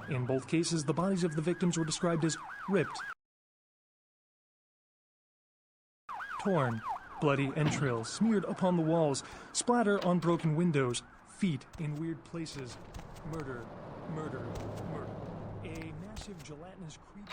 In both cases, the bodies of the victims were described as ripped, torn, bloody entrails smeared upon the walls, splatter on broken windows, feet in weird places. Murder, murder, murder. A massive gelatinous creature.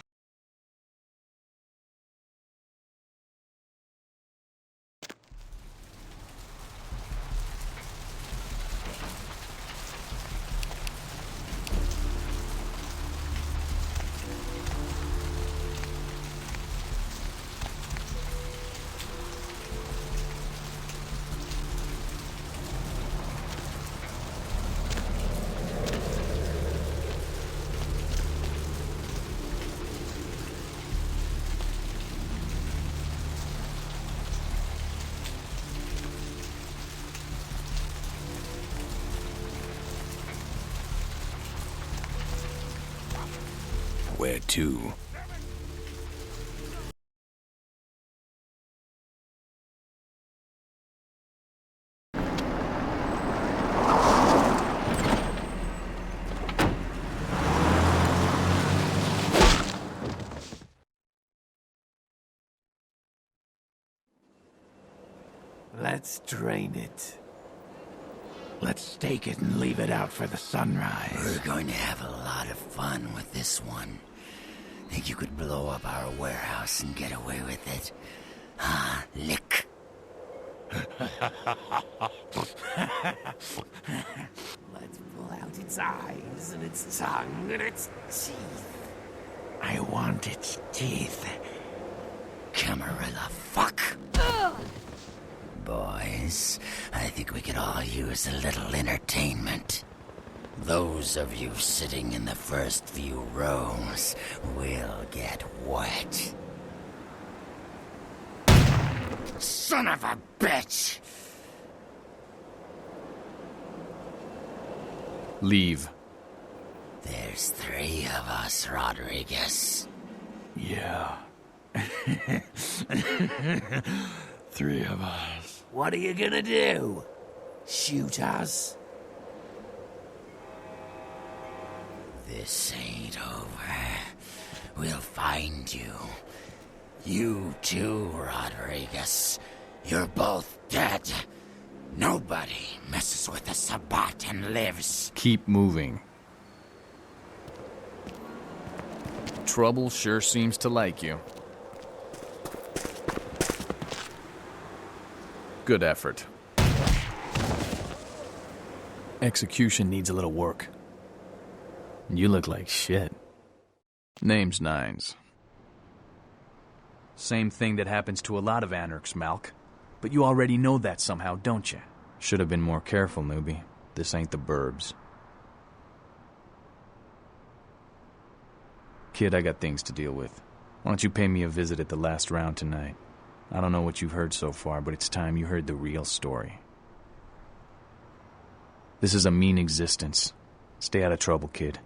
Where to? Let's drain it. Let's take it and leave it out for the sunrise. We're going to have a lot of fun with this one. Think you could blow up our warehouse and get away with it? Ah, lick. Let's pull out its eyes and its tongue and its teeth. I want its teeth. Camarilla fuck. Boys, I think we could all use a little entertainment. Those of you sitting in the first few rows will get wet. Son of a bitch! Leave. There's 3 of us, Rodriguez. Yeah. 3 of us. What are you gonna do? Shoot us? This ain't over. We'll find you. You too, Rodriguez. You're both dead. Nobody messes with the Sabbat and lives. Keep moving. Trouble sure seems to like you. Good effort. Execution needs a little work. You look like shit. Name's Nines. Same thing that happens to a lot of anarchs, Malk. But you already know that somehow, don't you? Should have been more careful, newbie. This ain't the burbs. Kid, I got things to deal with. Why don't you pay me a visit at the last round tonight? I don't know what you've heard so far, but it's time you heard the real story. This is a mean existence. Stay out of trouble, kid.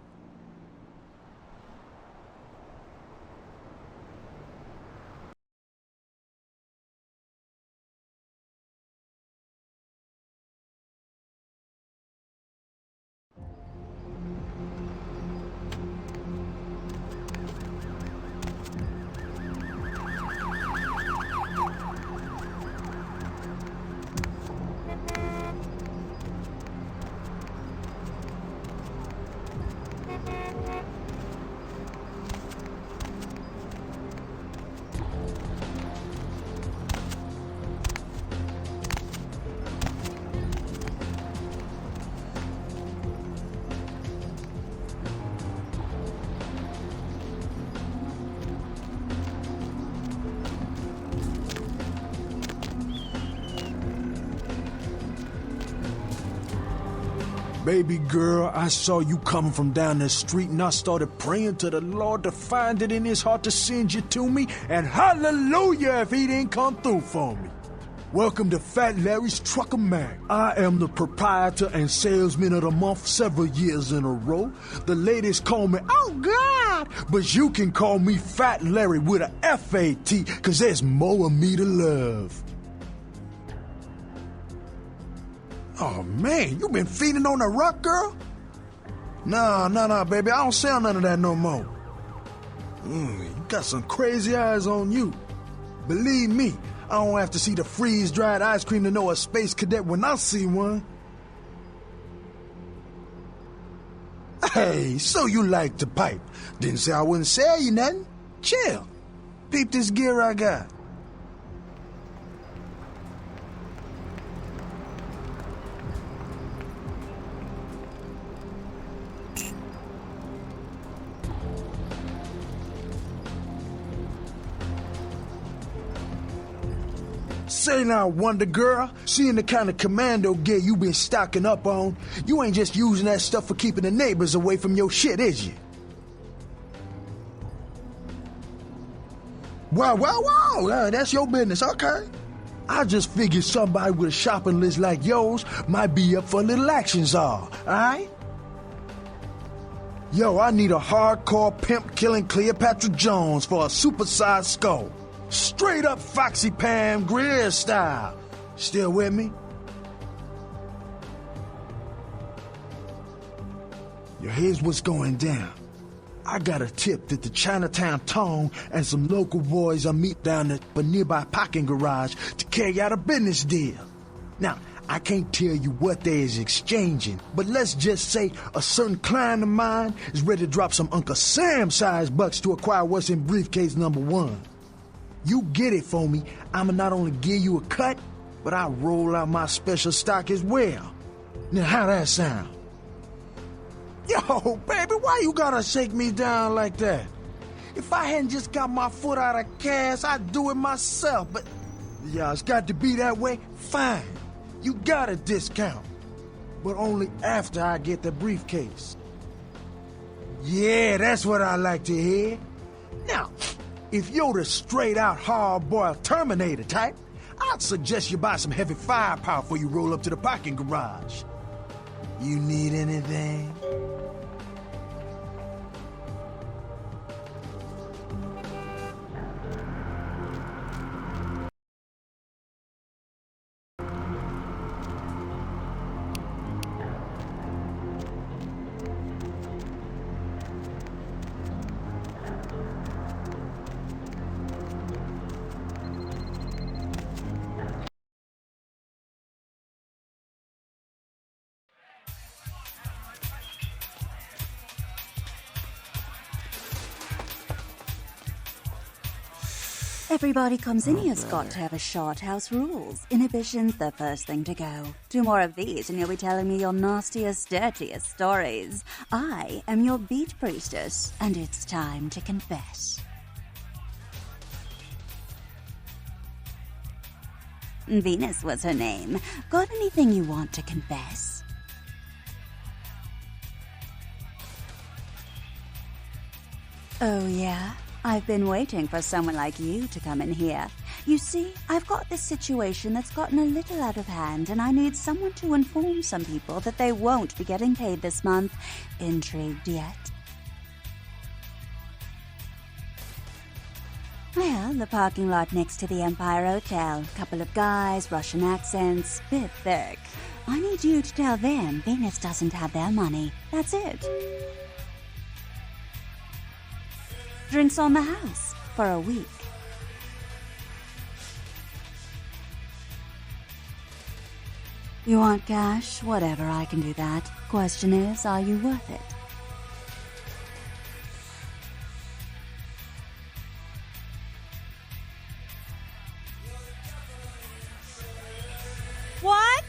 Baby girl, I saw you coming from down the street and I started praying to the Lord to find it in his heart to send you to me, and hallelujah if he didn't come through for me. Welcome to Fat Larry's Trucker Mag. I am the proprietor and salesman of the month several years in a row. The ladies call me, oh God, but you can call me Fat Larry with a F-A-T, cause there's more of me to love. Oh man, you been feeding on the ruck, girl? Nah, baby. I don't sell none of that no more. You got some crazy eyes on you. Believe me, I don't have to see the freeze-dried ice cream to know a space cadet when I see one. Hey, so you like to pipe. Didn't say I wouldn't sell you nothing. Chill. Peep this gear I got. Say now, Wonder Girl, seeing the kind of commando gear you been stocking up on, you ain't just using that stuff for keeping the neighbors away from your shit, is you? Wow, that's your business, okay. I just figured somebody with a shopping list like yours might be up for a little action czar, alright? Yo, I need a hardcore pimp killing Cleopatra Jones for a supersized skull. Straight up Foxy Pam Grier style. Still with me? Yo, here's what's going down. I got a tip that the Chinatown Tone and some local boys are meet down at a nearby parking garage to carry out a business deal. Now, I can't tell you what they is exchanging, but let's just say a certain client of mine is ready to drop some Uncle Sam-sized bucks to acquire what's in briefcase number 1. You get it for me, I'ma not only give you a cut, but I'll roll out my special stock as well. Now, how that sound? Yo, baby, why you gotta shake me down like that? If I hadn't just got my foot out of cash, I'd do it myself, but... yeah, it's got to be that way? Fine. You got a discount. But only after I get the briefcase. Yeah, that's what I like to hear. Now... if you're the straight-out hard-boiled Terminator type, I'd suggest you buy some heavy firepower before you roll up to the parking garage. You need anything? Everybody comes in here's got to have a short house rules. Inhibition's the first thing to go. 2 more of these and you'll be telling me your nastiest, dirtiest stories. I am your beat priestess, and it's time to confess. Venus was her name. Got anything you want to confess? Oh, yeah? I've been waiting for someone like you to come in here. You see, I've got this situation that's gotten a little out of hand, and I need someone to inform some people that they won't be getting paid this month. Intrigued yet? Well, the parking lot next to the Empire Hotel. Couple of guys, Russian accents, bit thick. I need you to tell them Venus doesn't have their money. That's it. Drinks on the house for a week. You want cash? Whatever, I can do that. Question is, are you worth it? What?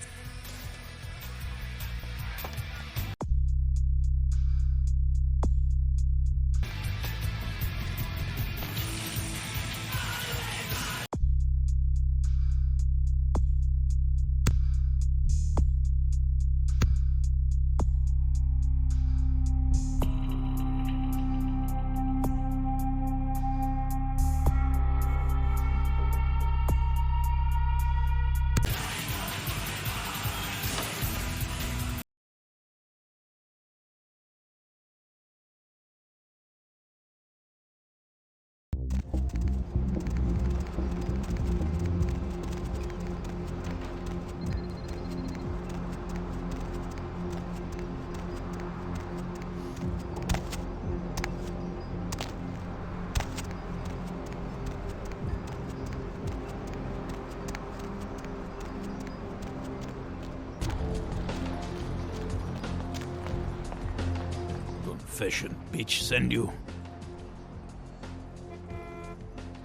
sufficient. Bitch, send you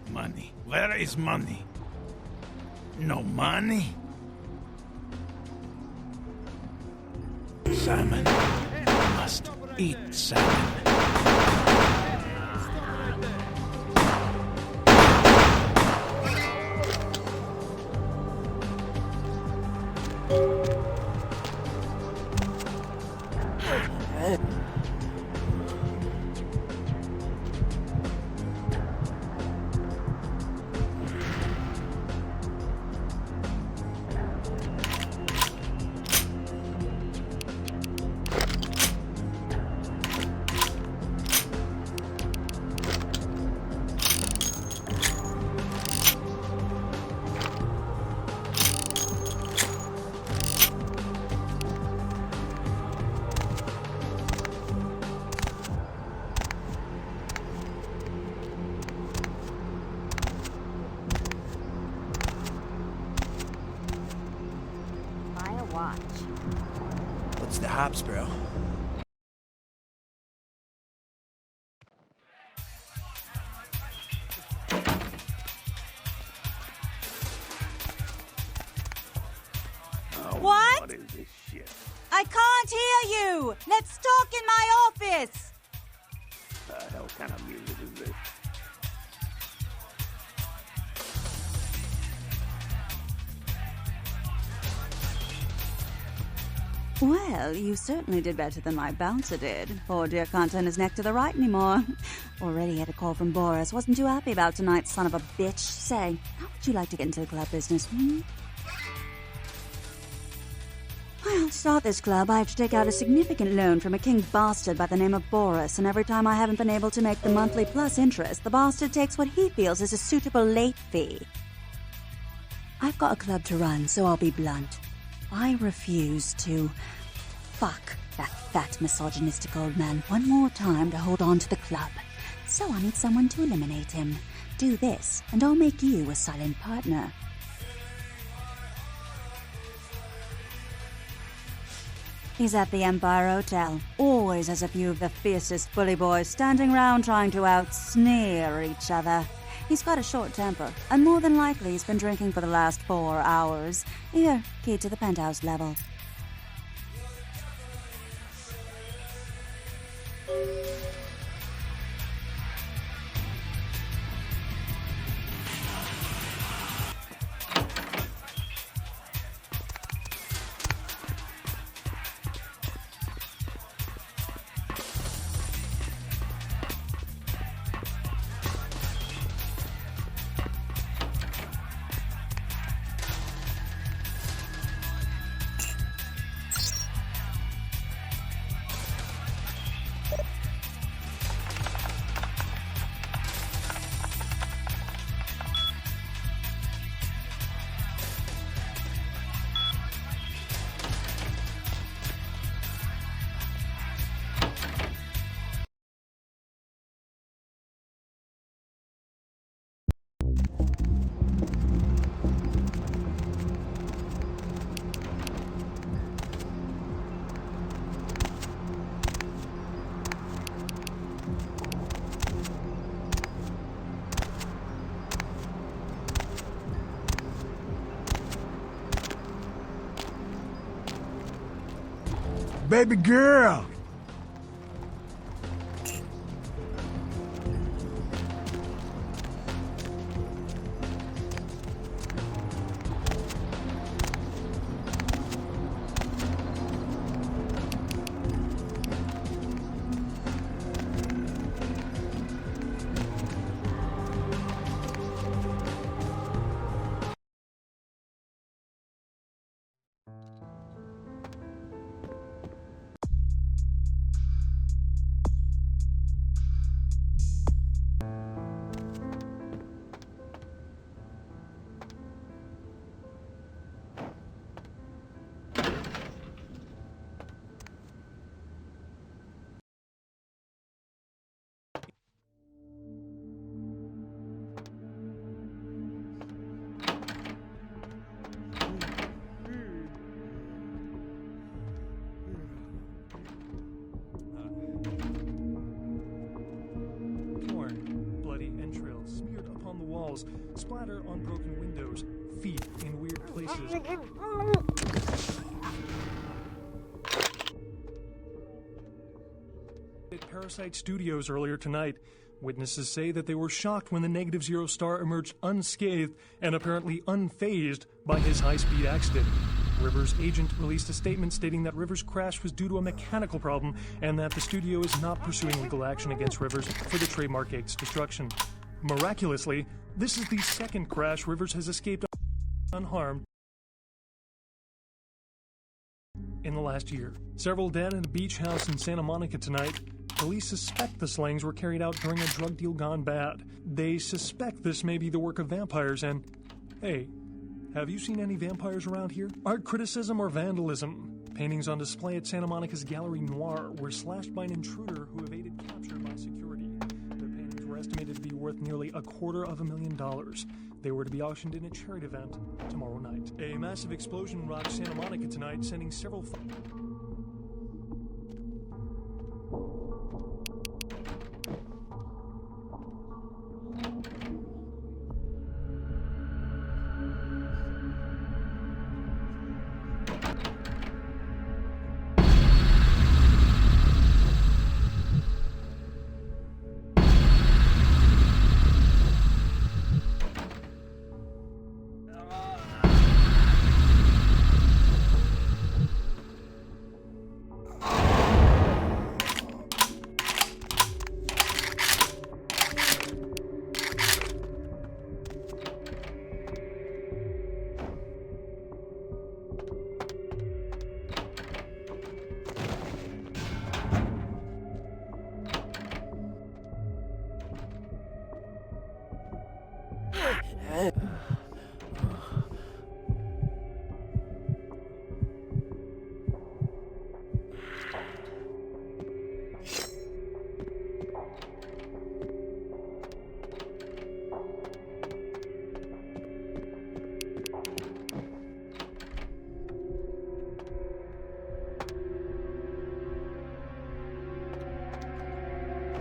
money. Where is money? No money? Salmon. Must eat salmon. What's the hops, bro? What? What is this shit? I can't hear you! Let's talk in my office! The hell kind of music is this? Well, you certainly did better than my bouncer did. Poor dear can't turn his neck to the right anymore. Already had a call from Boris. Wasn't too happy about tonight's son of a bitch. Say, how would you like to get into the club business, Well, to start this club, I have to take out a significant loan from a king bastard by the name of Boris, and every time I haven't been able to make the monthly plus interest, the bastard takes what he feels is a suitable late fee. I've got a club to run, so I'll be blunt. I refuse to fuck that fat misogynistic old man one more time to hold on to the club. So I need someone to eliminate him. Do this, and I'll make you a silent partner. He's at the Empire Hotel. Always has a few of the fiercest bully boys standing round trying to out-sneer each other. He's got a short temper, and more than likely he's been drinking for the last 4 hours. Here, key to the penthouse level. Baby girl! walls, splatter on broken windows, feet in weird places. At Parasite Studios earlier tonight, witnesses say that they were shocked when the Negative Zero star emerged unscathed and apparently unfazed by his high-speed accident. Rivers' agent released a statement stating that Rivers' crash was due to a mechanical problem and that the studio is not pursuing legal action against Rivers for the trademark gate's destruction. Miraculously, this is the second crash Rivers has escaped unharmed in the last year. Several dead at a beach house in Santa Monica tonight. Police suspect the slayings were carried out during a drug deal gone bad. They suspect this may be the work of vampires and... Hey, have you seen any vampires around here? Art criticism or vandalism? Paintings on display at Santa Monica's Gallery Noir were slashed by an intruder who evaded capture by security. The paintings were estimated to be worth nearly $250,000. They were to be auctioned in a charity event tomorrow night. A massive explosion rocked Santa Monica tonight, sending several...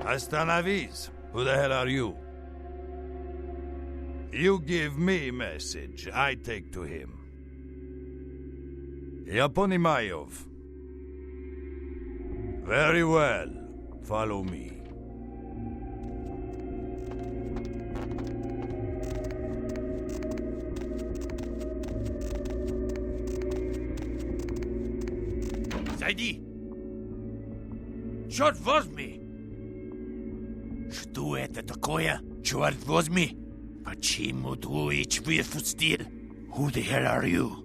Hasta navis. Who the hell are you? You give me message, I take to him. Yaponimayov. Very well. Follow me. Zайди! Черт возьми! Что это такое? Черт возьми! Почему двоечь выпустил? Who the hell are you?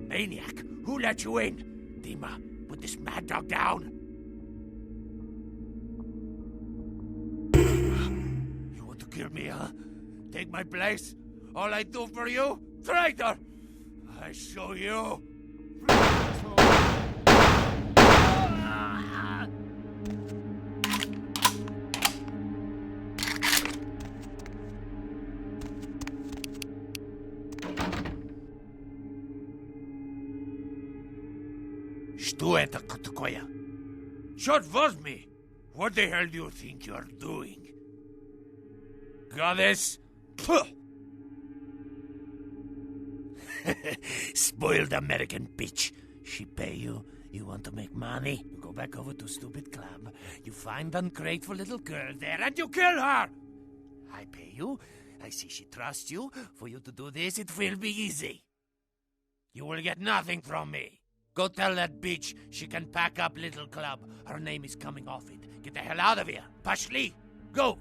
Maniac! Who let you in? Dima, put this mad dog down! You want to kill me, huh? Take my place? All I do for you? Traitor! I show you! Что это такое? Черт возьми! What the hell do you think you're doing? Goddess? Spoiled American bitch. She pay you. You want to make money? You go back over to stupid club. You find ungrateful little girl there and you kill her. I pay you. I see she trusts you. For you to do this, it will be easy. You will get nothing from me. Go tell that bitch she can pack up little club. Her name is coming off it. Get the hell out of here. Pashli, go.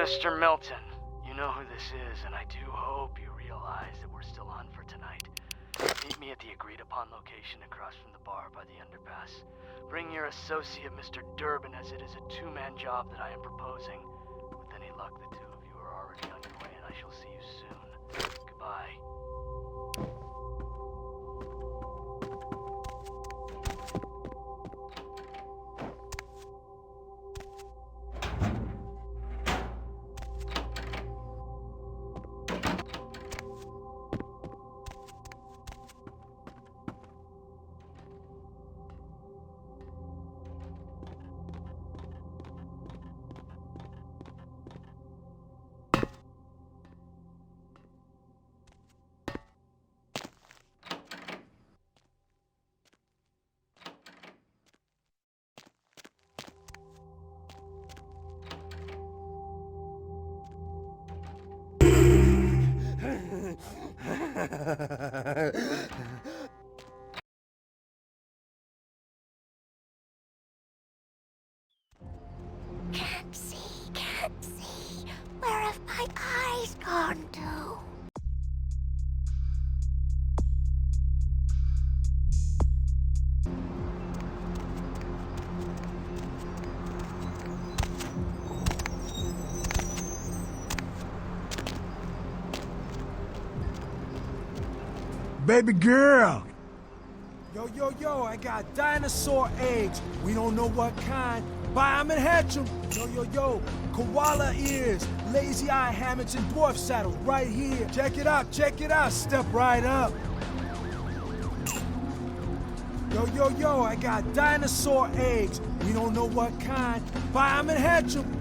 Mr. Milton, you know who this is, and I do hope you realize that we're still on for tonight. Meet me at the agreed-upon location across from the bar by the underpass. Bring your associate, Mr. Durbin, as it is a two-man job that I am proposing. With any luck, the two of you are already on your way, and I shall see you soon. Goodbye. Can't see. Where have my eyes gone to? Baby girl! Yo, I got dinosaur eggs. We don't know what kind. Buy 'em and hatch 'em. Yo, koala ears, lazy eye hammocks and dwarf saddles right here. Check it out, step right up. Yo, I got dinosaur eggs. We don't know what kind. Buy 'em and hatch 'em.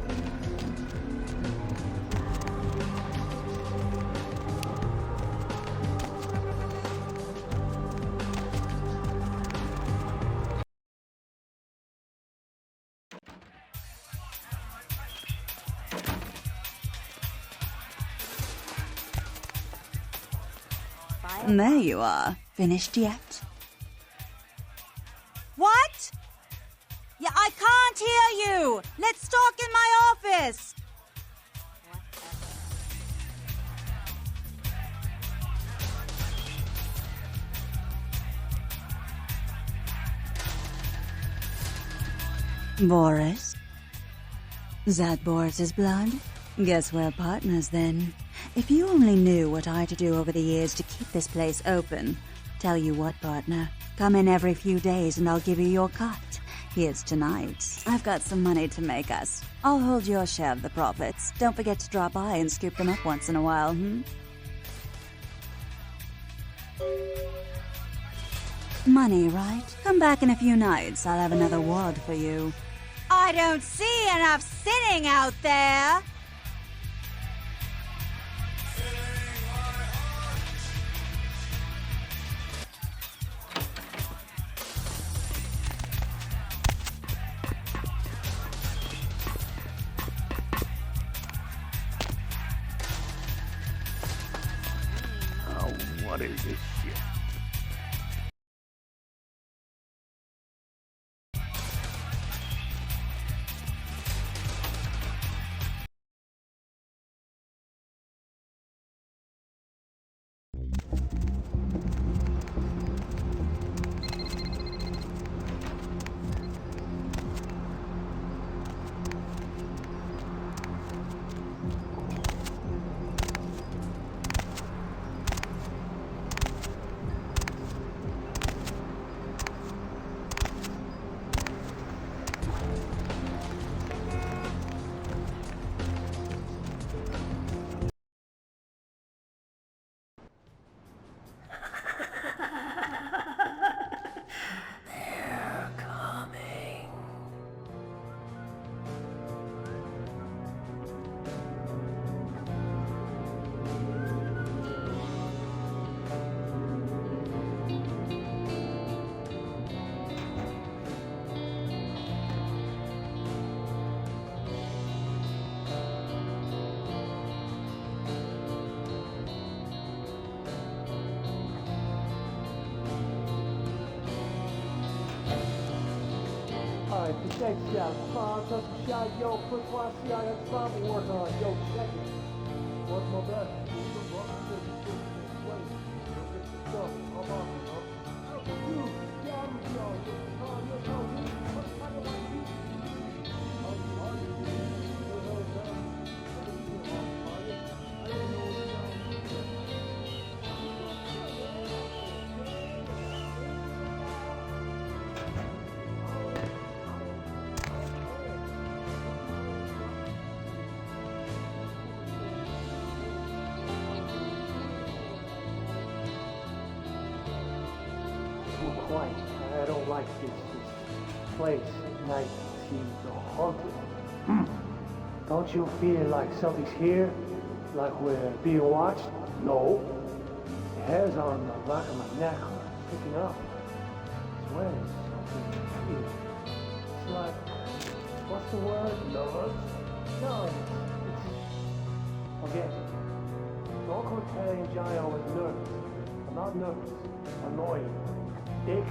There you are. Finished yet? What? Yeah, I can't hear you! Let's talk in my office! Boris? Is that Boris's blood? Guess we're partners then. If you only knew what I had to do over the years to keep this place open. Tell you what, partner. Come in every few days and I'll give you your cut. Here's tonight's. I've got some money to make us. I'll hold your share of the profits. Don't forget to drop by and scoop them up once in a while, Money, right? Come back in a few nights. I'll have another wad for you. I don't see enough sinning out there! What is this shit? Shake shot, spawn, touch a shot, yo, quick watch, see I got some work on, yo, check it. What's my best? Quiet. I don't like this place at night. It seems so haunted. Don't you feel like something's here? Like we're being watched? No. The hairs on the back of my neck are sticking up. I swear there's something here. It's like, what's the word? Nervous? No, it's forget it. Don't quit telling Jai I was nervous. I'm not nervous. I'm annoyed. Dick.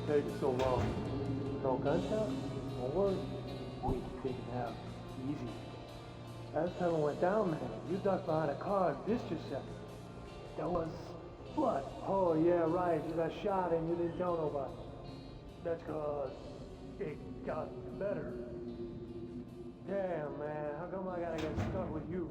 Taking so long. No gunshot? No worries. We can take it out. Easy. Last time I went down, man, you ducked behind a car and dissed yourself. That was blood. Oh, yeah, right. You got shot and you didn't tell nobody. That's cause it got better. Damn, man. How come I gotta get stuck with you?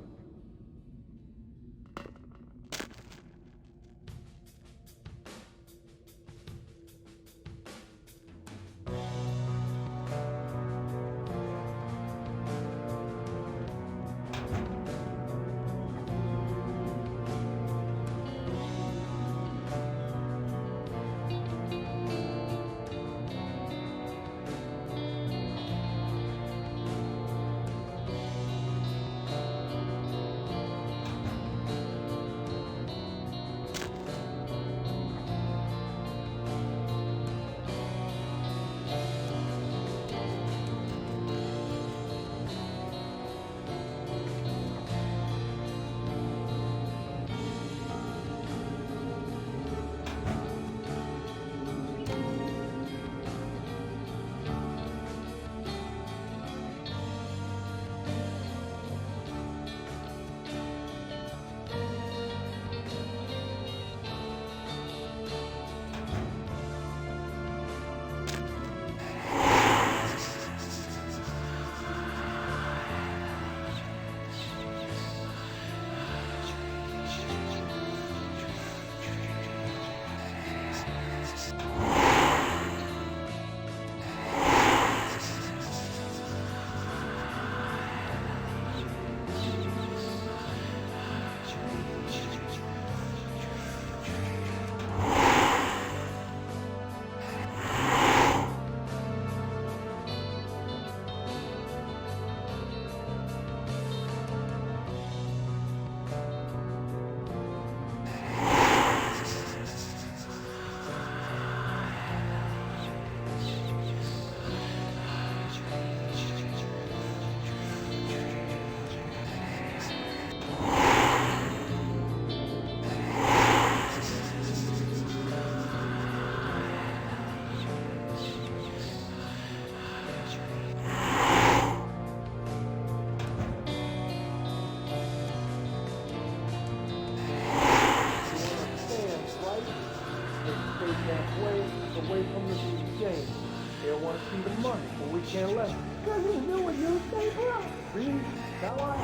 can't let. Cause you knew what you say, bro. Really? That why?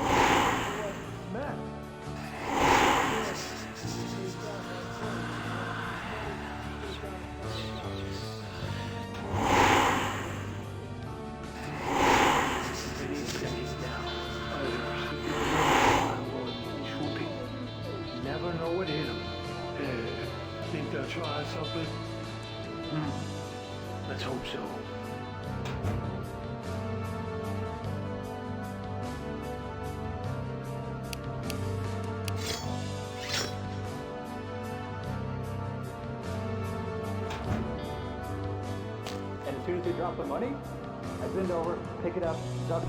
Matt. Never know what hit him. Think they'll try something? Let's hope so. And as soon as they drop the money, I bend over, pick it up, duck.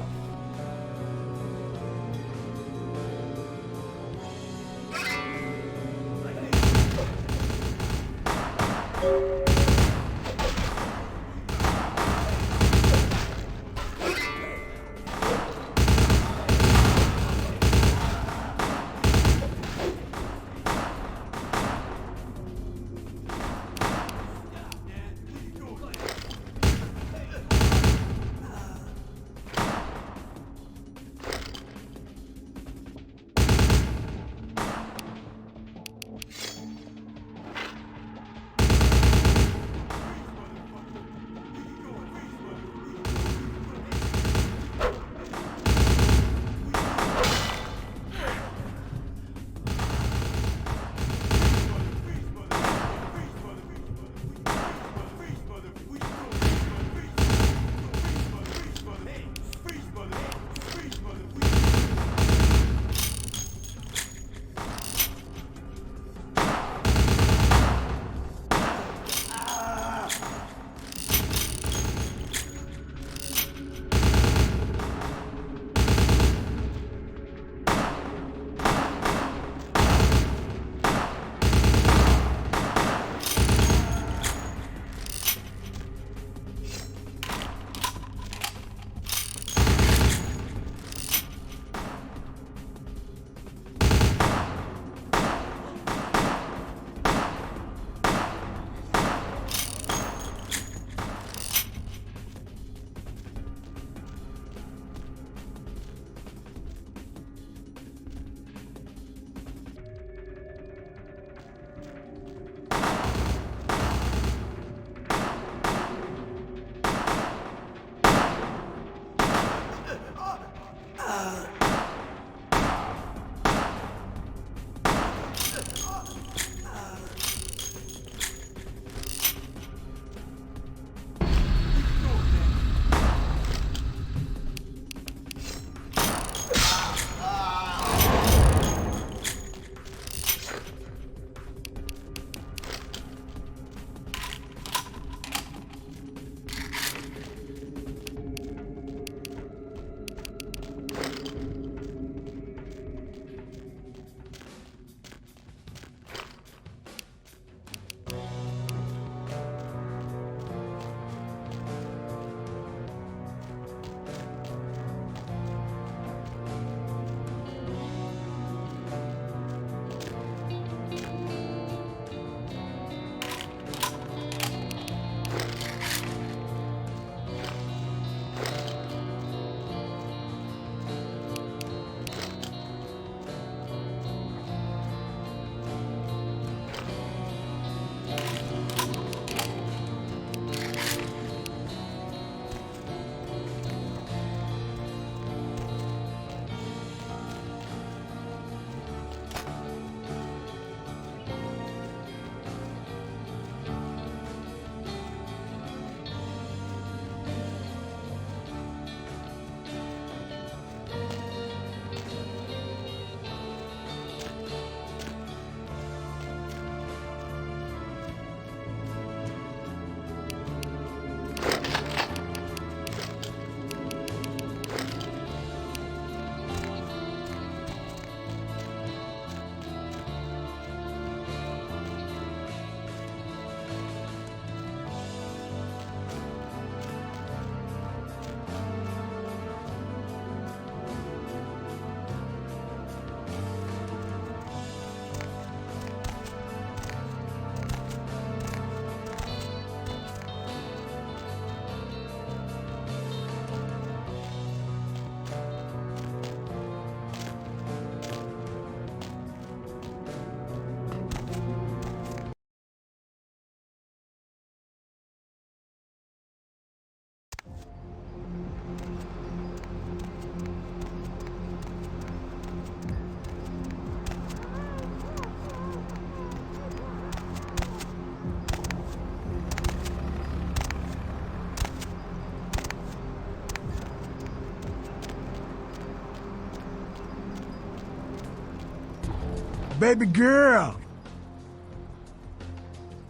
Baby girl!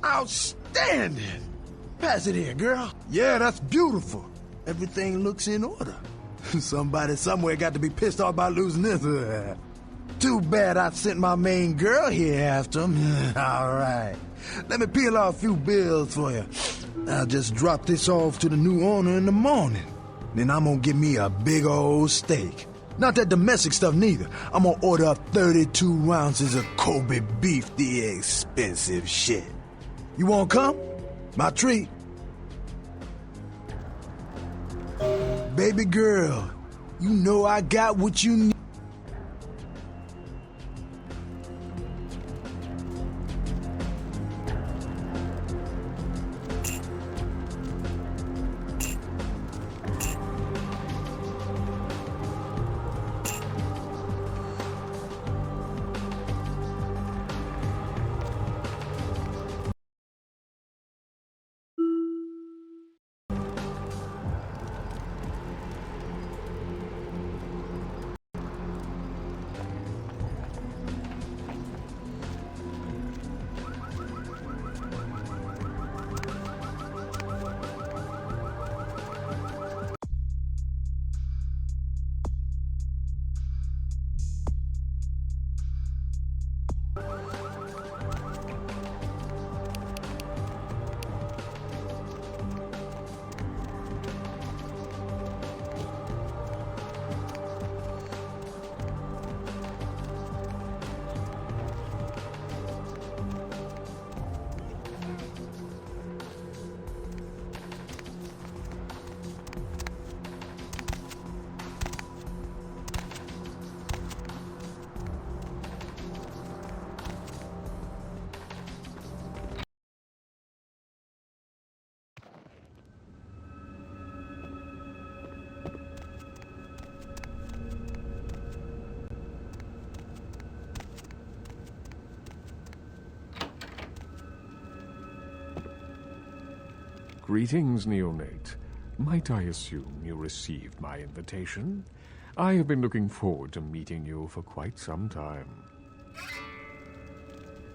Outstanding! Pass it here, girl. Yeah, that's beautiful. Everything looks in order. Somebody somewhere got to be pissed off by losing this. Too bad I sent my main girl here after him. All right. Let me peel off a few bills for you. I'll just drop this off to the new owner in the morning. Then I'm gonna get me a big old steak. Not that domestic stuff neither. I'm gonna order up 32 ounces of Kobe beef, the expensive shit. You wanna come? My treat. Baby girl, you know I got what you need. Greetings, neonate. Might I assume you received my invitation? I have been looking forward to meeting you for quite some time.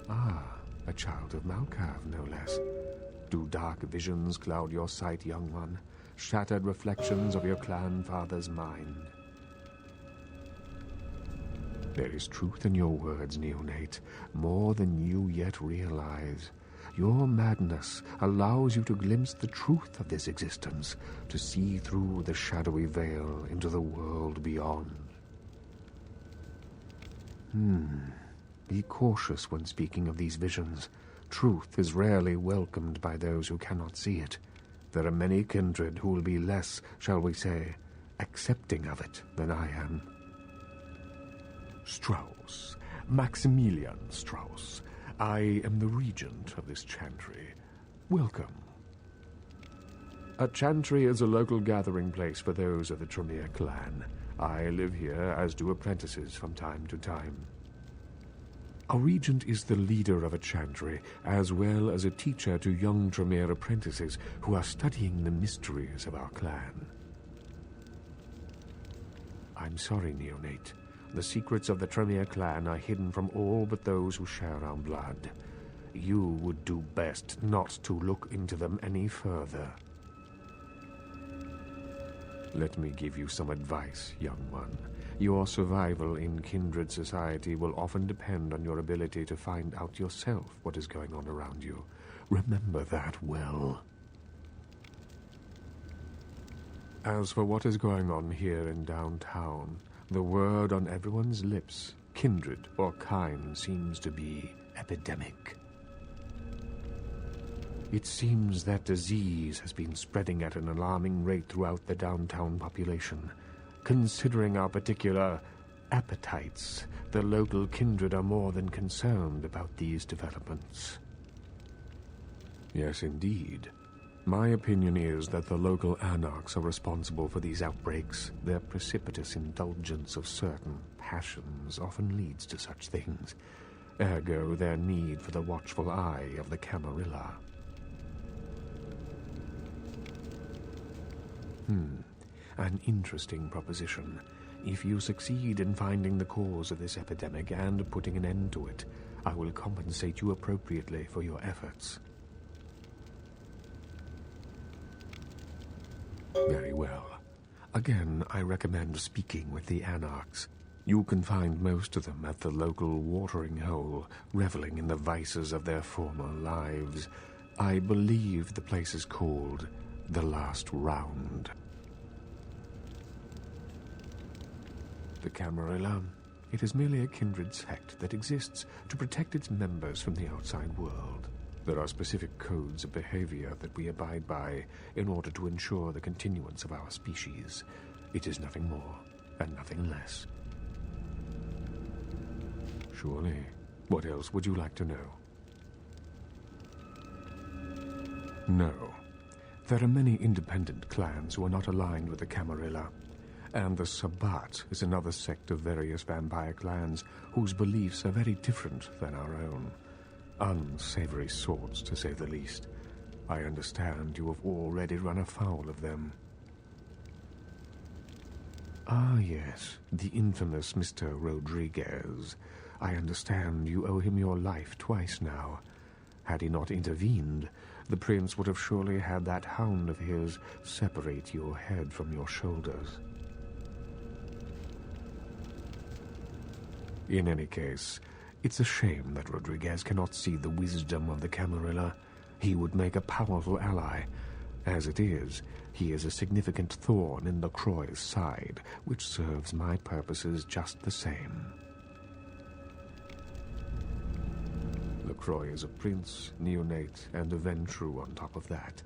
Ah, a child of Malkav, no less. Do dark visions cloud your sight, young one? Shattered reflections of your clan father's mind? There is truth in your words, neonate, more than you yet realize. Your madness allows you to glimpse the truth of this existence, to see through the shadowy veil into the world beyond. Be cautious when speaking of these visions. Truth is rarely welcomed by those who cannot see it. There are many kindred who will be less, shall we say, accepting of it than I am. Strauss, Maximilian Strauss. I am the regent of this chantry. Welcome. A chantry is a local gathering place for those of the Tremere clan. I live here, as do apprentices from time to time. A regent is the leader of a chantry, as well as a teacher to young Tremere apprentices who are studying the mysteries of our clan. I'm sorry, neonate. The secrets of the Tremere clan are hidden from all but those who share our blood. You would do best not to look into them any further. Let me give you some advice, young one. Your survival in kindred society will often depend on your ability to find out yourself what is going on around you. Remember that well. As for what is going on here in downtown, the word on everyone's lips, kindred or kind, seems to be epidemic. It seems that disease has been spreading at an alarming rate throughout the downtown population. Considering our particular appetites, the local kindred are more than concerned about these developments. Yes, indeed. My opinion is that the local anarchs are responsible for these outbreaks. Their precipitous indulgence of certain passions often leads to such things. Ergo, their need for the watchful eye of the Camarilla. An interesting proposition. if you succeed in finding the cause of this epidemic and putting an end to it, I will compensate you appropriately for your efforts. Very well. Again, I recommend speaking with the Anarchs. You can find most of them at the local watering hole, reveling in the vices of their former lives. I believe the place is called The Last Round. The Camarilla. It is merely a kindred sect that exists to protect its members from the outside world. There are specific codes of behavior that we abide by in order to ensure the continuance of our species. It is nothing more and nothing less. Surely. What else would you like to know? No. There are many independent clans who are not aligned with the Camarilla. And the Sabbat is another sect of various vampire clans whose beliefs are very different than our own. Unsavory sorts, to say the least. I understand you have already run afoul of them. Ah, yes, the infamous Mr. Rodriguez. I understand you owe him your life twice now. Had he not intervened, the prince would have surely had that hound of his separate your head from your shoulders. In any case, it's a shame that Rodriguez cannot see the wisdom of the Camarilla. He would make a powerful ally. As it is, he is a significant thorn in LaCroix's side, which serves my purposes just the same. LaCroix is a prince, neonate, and a Ventrue on top of that.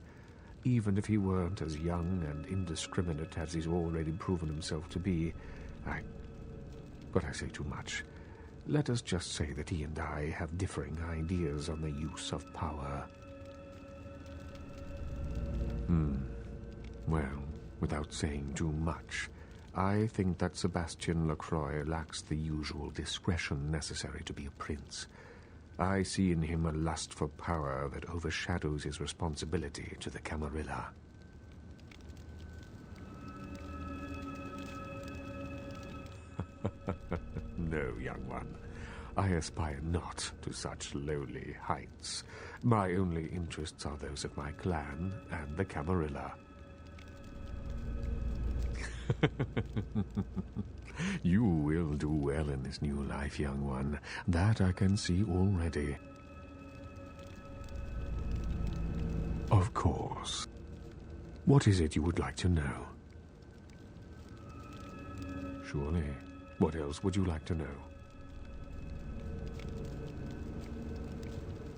Even if he weren't as young and indiscriminate as he's already proven himself to be, But I say too much. Let us just say that he and I have differing ideas on the use of power. Well, without saying too much, I think that Sebastian LaCroix lacks the usual discretion necessary to be a prince. I see in him a lust for power that overshadows his responsibility to the Camarilla. No, young one. I aspire not to such lowly heights. My only interests are those of my clan and the Camarilla. You will do well in this new life, young one. That I can see already. Of course. What is it you would like to know? Surely. What else would you like to know?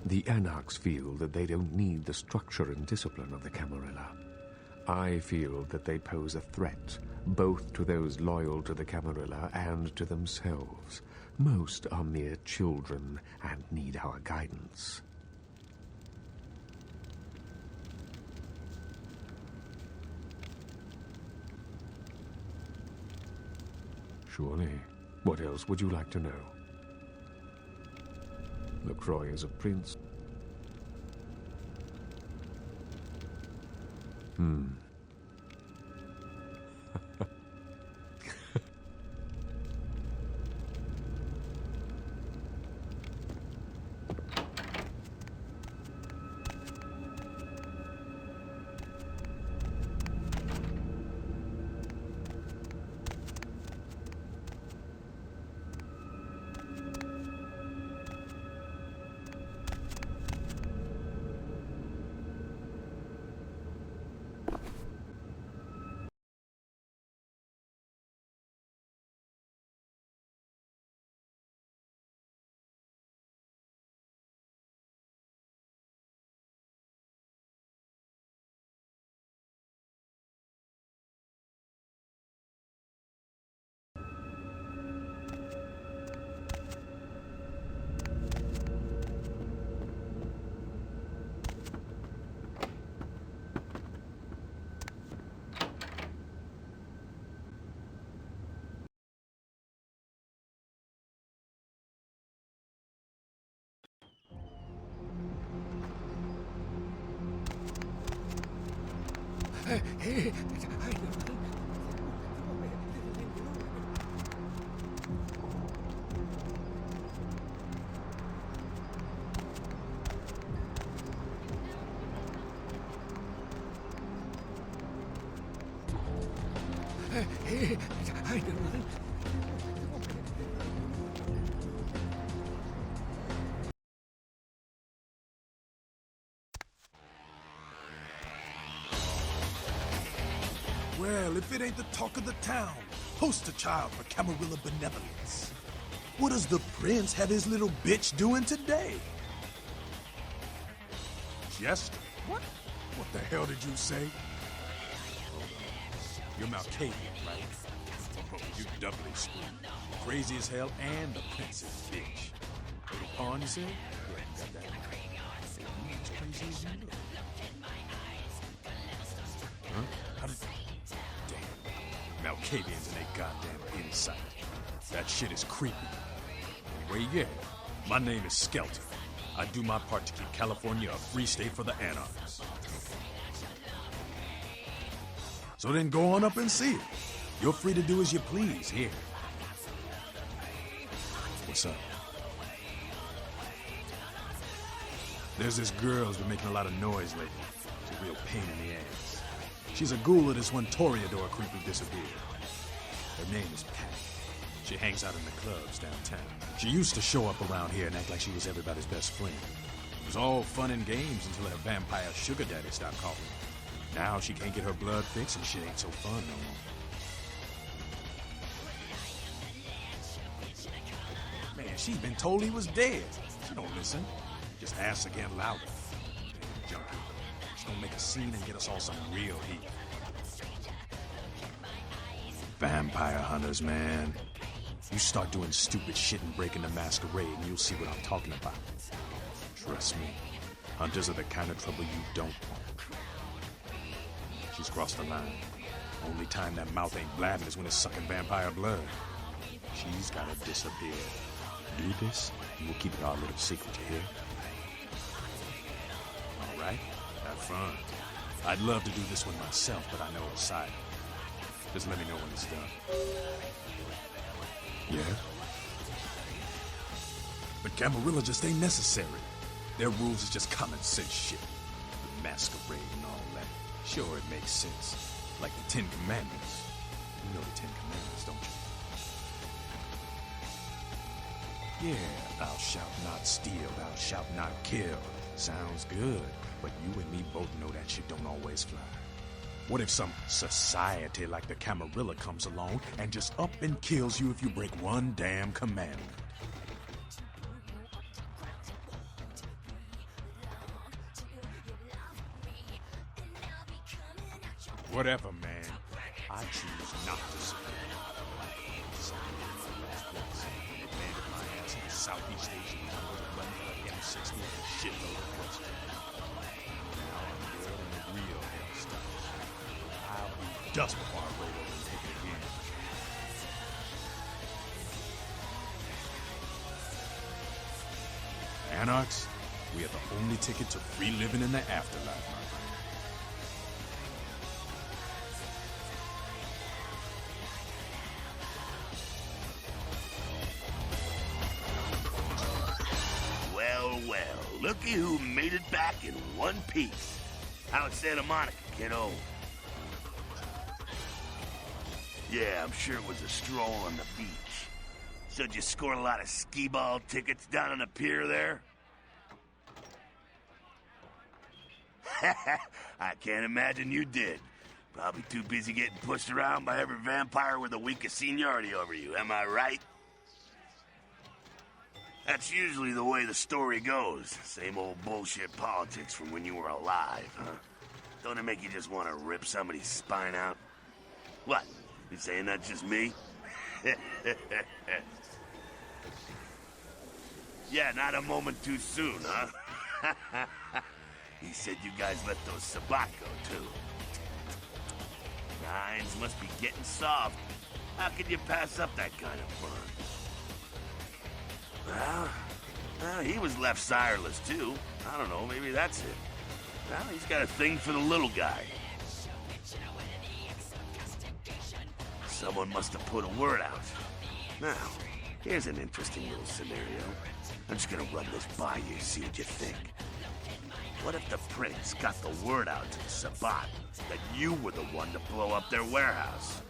The Anarchs feel that they don't need the structure and discipline of the Camarilla. I feel that they pose a threat, both to those loyal to the Camarilla and to themselves. Most are mere children and need our guidance. Surely. What else would you like to know? LaCroix is a prince. I ain't nothing. Well, if it ain't the talk of the town, poster child for Camarilla benevolence. What does the prince have his little bitch doing today? Jester? What? What the hell did you say? You're Malkavian, right? Oh, you doubly screwed. Crazy as hell and the prince's bitch. Little pawn, you say? Yeah, you got that. You as crazy as you look. Huh? How did... Damn. Malkavians and they goddamn insight. That shit is creepy. Anyway, yeah. My name is Skelter. I do my part to keep California a free state for the anarchists. So then go on up and see it. You're free to do as you please here. What's up? There's this girl who's been making a lot of noise lately. She's a real pain in the ass. She's a ghoul of this one Toreador creep who disappeared. Her name is Pat. She hangs out in the clubs downtown. She used to show up around here and act like she was everybody's best friend. It was all fun and games until her vampire sugar daddy stopped calling. Now she can't get her blood fixed and shit ain't so fun no more. Man, she's been told he was dead. She don't listen. Just asks again louder. Damn junkie. She's gonna make a scene and get us all some real heat. Vampire hunters, man. You start doing stupid shit and breaking the Masquerade and you'll see what I'm talking about. Trust me, hunters are the kind of trouble you don't want. She's crossed the line. Only time that mouth ain't blabbing is when it's sucking vampire blood. She's gotta disappear. Do this, and we'll keep it our little secret, you hear? All right, have fun. I'd love to do this one myself, but I know it's silent. Just let me know when it's done. Yeah? But Camarilla just ain't necessary. Their rules is just common sense shit. The Masquerade and all that. Sure, it makes sense. Like the Ten Commandments. You know the Ten Commandments, don't you? Yeah, thou shalt not steal, thou shalt not kill. Sounds good, but you and me both know that shit don't always fly. What if some society like the Camarilla comes along and just up and kills you if you break one damn commandment? Whatever, man. I choose not to submit. Landed my ass in the Southeast Asian jungle to run for the M60 and a shitload of questions. Now I'm good in the real hell stuff. I'll be dust before I roll over and take it again. Anarchs, we are the only ticket to free living in the afterlife, my friend. Well, looky who made it back in one piece. How's Santa Monica, kiddo? Yeah, I'm sure it was a stroll on the beach. So did you score a lot of skee-ball tickets down on the pier there? I can't imagine you did. Probably too busy getting pushed around by every vampire with the weakest seniority over you, am I right? That's usually the way the story goes. Same old bullshit politics from when you were alive, huh? Don't it make you just want to rip somebody's spine out? What? You saying that's just me? Yeah, not a moment too soon, huh? He said you guys let those Sabbat go, too. Nines must be getting soft. How could you pass up that kind of fun? Well, he was left sireless, too. I don't know, maybe that's it. Well, he's got a thing for the little guy. Someone must have put a word out. Now, here's an interesting little scenario. I'm just gonna run this by you, see what you think. What if the prince got the word out to the Sabbat that you were the one to blow up their warehouse?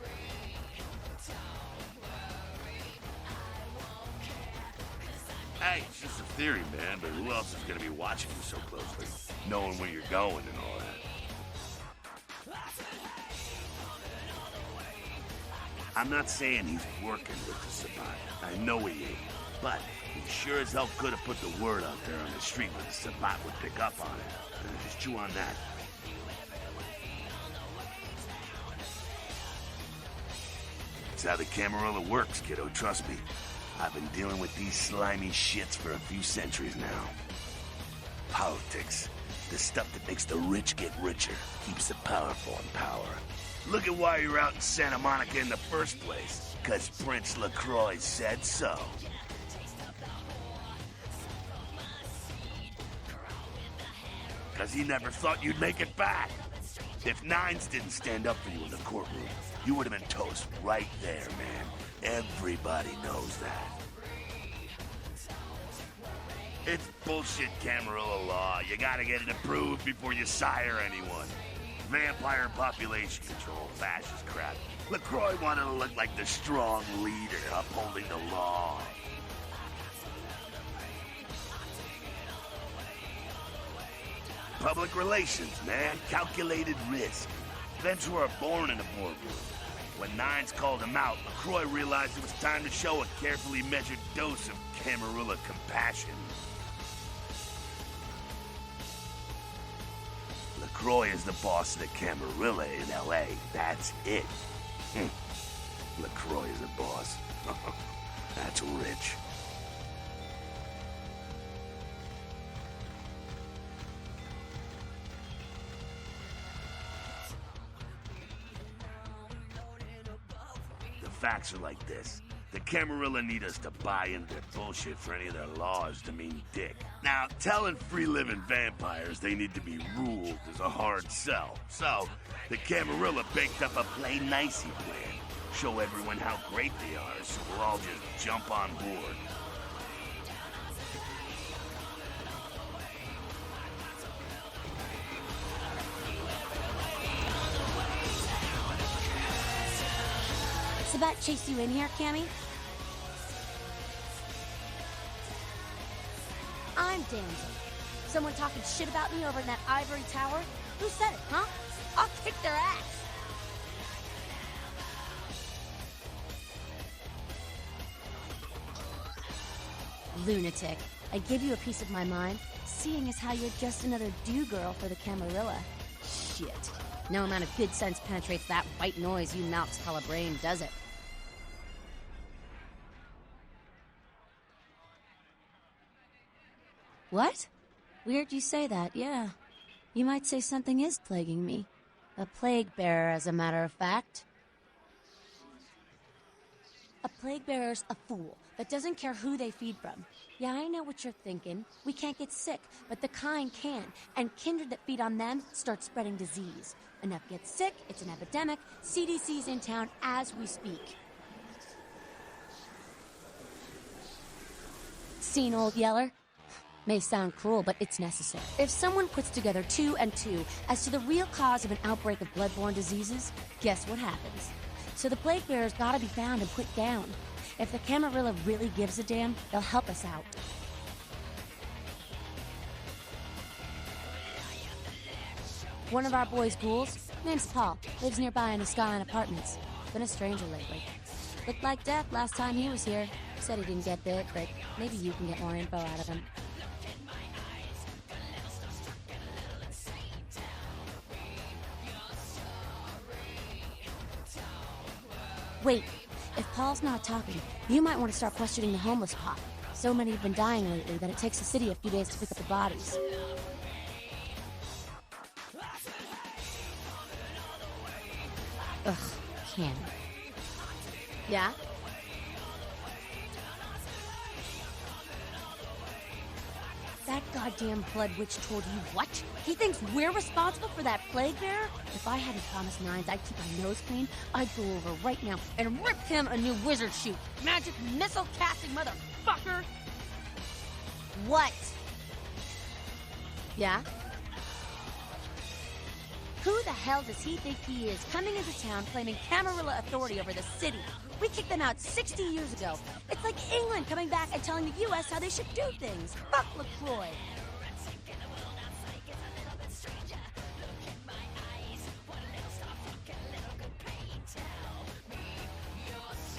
Hey, it's just a theory, man, but who else is gonna be watching you so closely? Knowing where you're going and all that. I'm not saying he's working with the Sabbat. I know he ain't. But he sure as hell could have put the word out there on the street where the Sabbat would pick up on it. Just chew on that. That's how the Camarilla works, kiddo, trust me. I've been dealing with these slimy shits for a few centuries now. Politics. The stuff that makes the rich get richer, keeps the powerful in power. Look at why you're out in Santa Monica in the first place. 'Cause Prince LaCroix said so. Because he never thought you'd make it back. If Nines didn't stand up for you in the courtroom, you would have been toast right there, man. Everybody knows that. It's bullshit Camarilla law. You gotta get it approved before you sire anyone. Vampire population control, fascist crap. LaCroix wanted to look like the strong leader upholding the law. Public relations, man. Calculated risk. Ventura were born in a boardroom. When Nines called him out, LaCroix realized it was time to show a carefully measured dose of Camarilla compassion. LaCroix is the boss of the Camarilla in L.A. That's it. LaCroix is a boss. That's rich. The facts are like this. The Camarilla need us to buy into their bullshit for any of their laws to mean dick. Now, telling free-living vampires they need to be ruled is a hard sell. So, the Camarilla baked up a play-nicey plan. Show everyone how great they are, so we'll all just jump on board. Sabbat chased you in here, Cammy? I'm Damsel. Someone talking shit about me over in that ivory tower? Who said it, huh? I'll kick their ass! Lunatic. I give you a piece of my mind, seeing as how you're just another do-girl for the Camarilla. Shit. No amount of good sense penetrates that white noise you Malks call a brain, does it? What? Weird you say that, yeah. You might say something is plaguing me. A plague bearer, as a matter of fact. A plague bearer's a fool that doesn't care who they feed from. Yeah, I know what you're thinking. We can't get sick, but the kind can. And kindred that feed on them start spreading disease. Enough get sick, it's an epidemic. CDC's in town as we speak. Seen Old Yeller? May sound cruel, but it's necessary. If someone puts together 2 and 2 as to the real cause of an outbreak of bloodborne diseases, guess what happens? So the plague bearers gotta be found and put down. If the Camarilla really gives a damn, they'll help us out. One of our boys' ghouls, name's Paul, lives nearby in the Skyline Apartments. Been a stranger lately. Looked like death last time he was here. Said he didn't get bit, but maybe you can get more info out of him. Wait, if Paul's not talking, you might want to start questioning the homeless pop. So many have been dying lately that it takes the city a few days to pick up the bodies. Ugh, Cannon. Yeah? That goddamn blood witch told you what? He thinks we're responsible for that plague bearer? If I hadn't promised Nines I'd keep my nose clean, I'd go over right now and rip him a new wizard shoot. Magic missile casting motherfucker! What? Yeah? Who the hell does he think he is, coming into town claiming Camarilla authority over the city? We kicked them out 60 years ago. It's like England coming back and telling the U.S. how they should do things. Fuck LaCroix.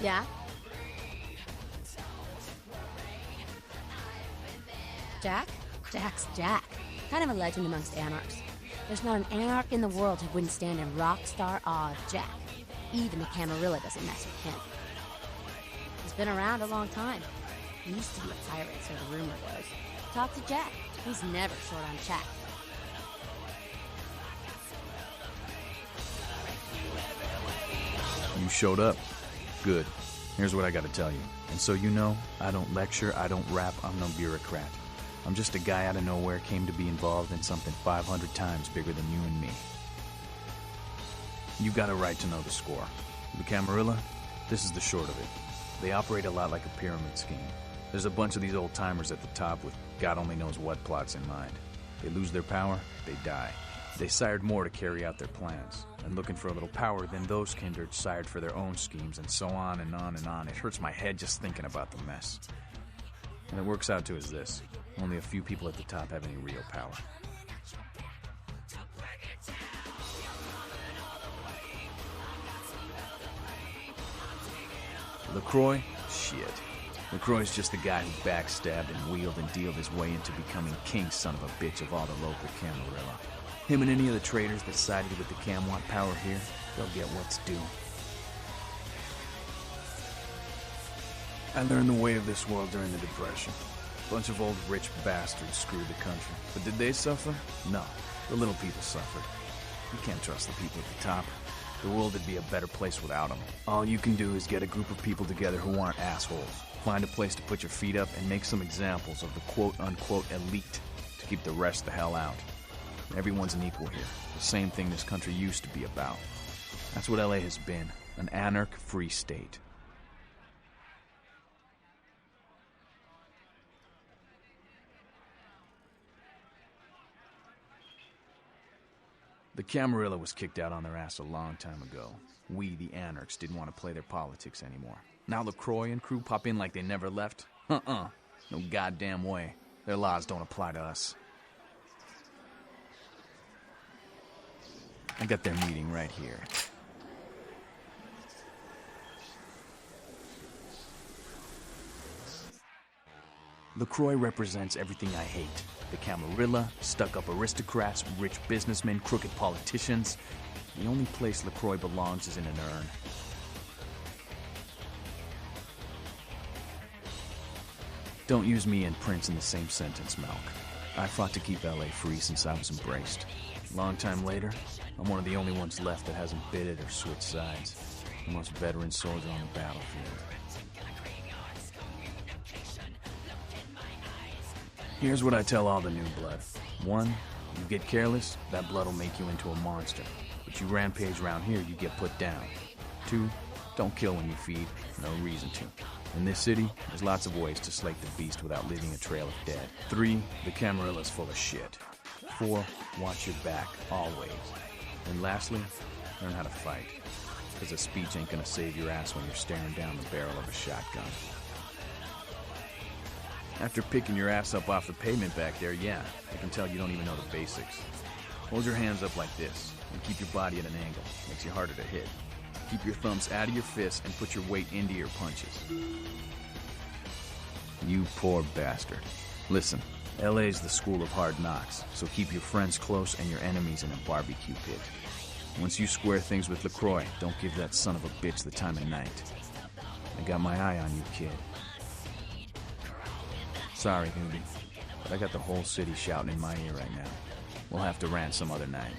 Yeah? Jack? Jack's Jack. Kind of a legend amongst anarchs. There's not an anarch in the world who wouldn't stand in rock star awe of Jack. Even the Camarilla doesn't mess with him. He's been around a long time. He used to be a pirate, so the rumor goes. Talk to Jack. He's never short on chat. You showed up. Good. Here's what I gotta tell you. And so you know, I don't lecture, I don't rap, I'm no bureaucrat. I'm just a guy out of nowhere came to be involved in something 500 times bigger than you and me. You got a right to know the score. The Camarilla, this is the short of it. They operate a lot like a pyramid scheme. There's a bunch of these old-timers at the top with God only knows what plots in mind. They lose their power, they die. They sired more to carry out their plans, and looking for a little power, then those kindred sired for their own schemes, and so on and on and on. It hurts my head just thinking about the mess. And it works out to is this. Only a few people at the top have any real power. LaCroix? Shit. LaCroix's just the guy who backstabbed and wheeled and dealed his way into becoming king son of a bitch of all the local Camarilla. Him and any of the traitors that sided with the Cam want power here, they'll get what's due. I learned the way of this world during the Depression. A bunch of old rich bastards screwed the country. But did they suffer? No. The little people suffered. You can't trust the people at the top. The world would be a better place without them. All you can do is get a group of people together who aren't assholes. Find a place to put your feet up and make some examples of the quote-unquote elite to keep the rest the hell out. Everyone's an equal here. The same thing this country used to be about. That's what LA has been. An anarch-free state. The Camarilla was kicked out on their ass a long time ago. We, the anarchs, didn't want to play their politics anymore. Now LaCroix and crew pop in like they never left? No goddamn way. Their laws don't apply to us. I got their meeting right here. LaCroix represents everything I hate. The Camarilla, stuck-up aristocrats, rich businessmen, crooked politicians. The only place LaCroix belongs is in an urn. Don't use me and Prince in the same sentence, Malk. I fought to keep LA free since I was embraced. Long time later, I'm one of the only ones left that hasn't bid it or switched sides. The most veteran soldier on the battlefield. Here's what I tell all the new blood. 1, you get careless, that blood will make you into a monster. But you rampage around here, you get put down. 2, don't kill when you feed. No reason to. In this city, there's lots of ways to slake the beast without leaving a trail of dead. 3, the Camarilla's full of shit. 4, watch your back, always. And lastly, learn how to fight. Because a speech ain't gonna save your ass when you're staring down the barrel of a shotgun. After picking your ass up off the pavement back there, yeah, I can tell you don't even know the basics. Hold your hands up like this, and keep your body at an angle. Makes you harder to hit. Keep your thumbs out of your fists and put your weight into your punches. You poor bastard. Listen, LA's the school of hard knocks, so keep your friends close and your enemies in a barbecue pit. Once you square things with LaCroix, don't give that son of a bitch the time of night. I got my eye on you, kid. Sorry, Hoodie, but I got the whole city shouting in my ear right now. We'll have to rant some other night.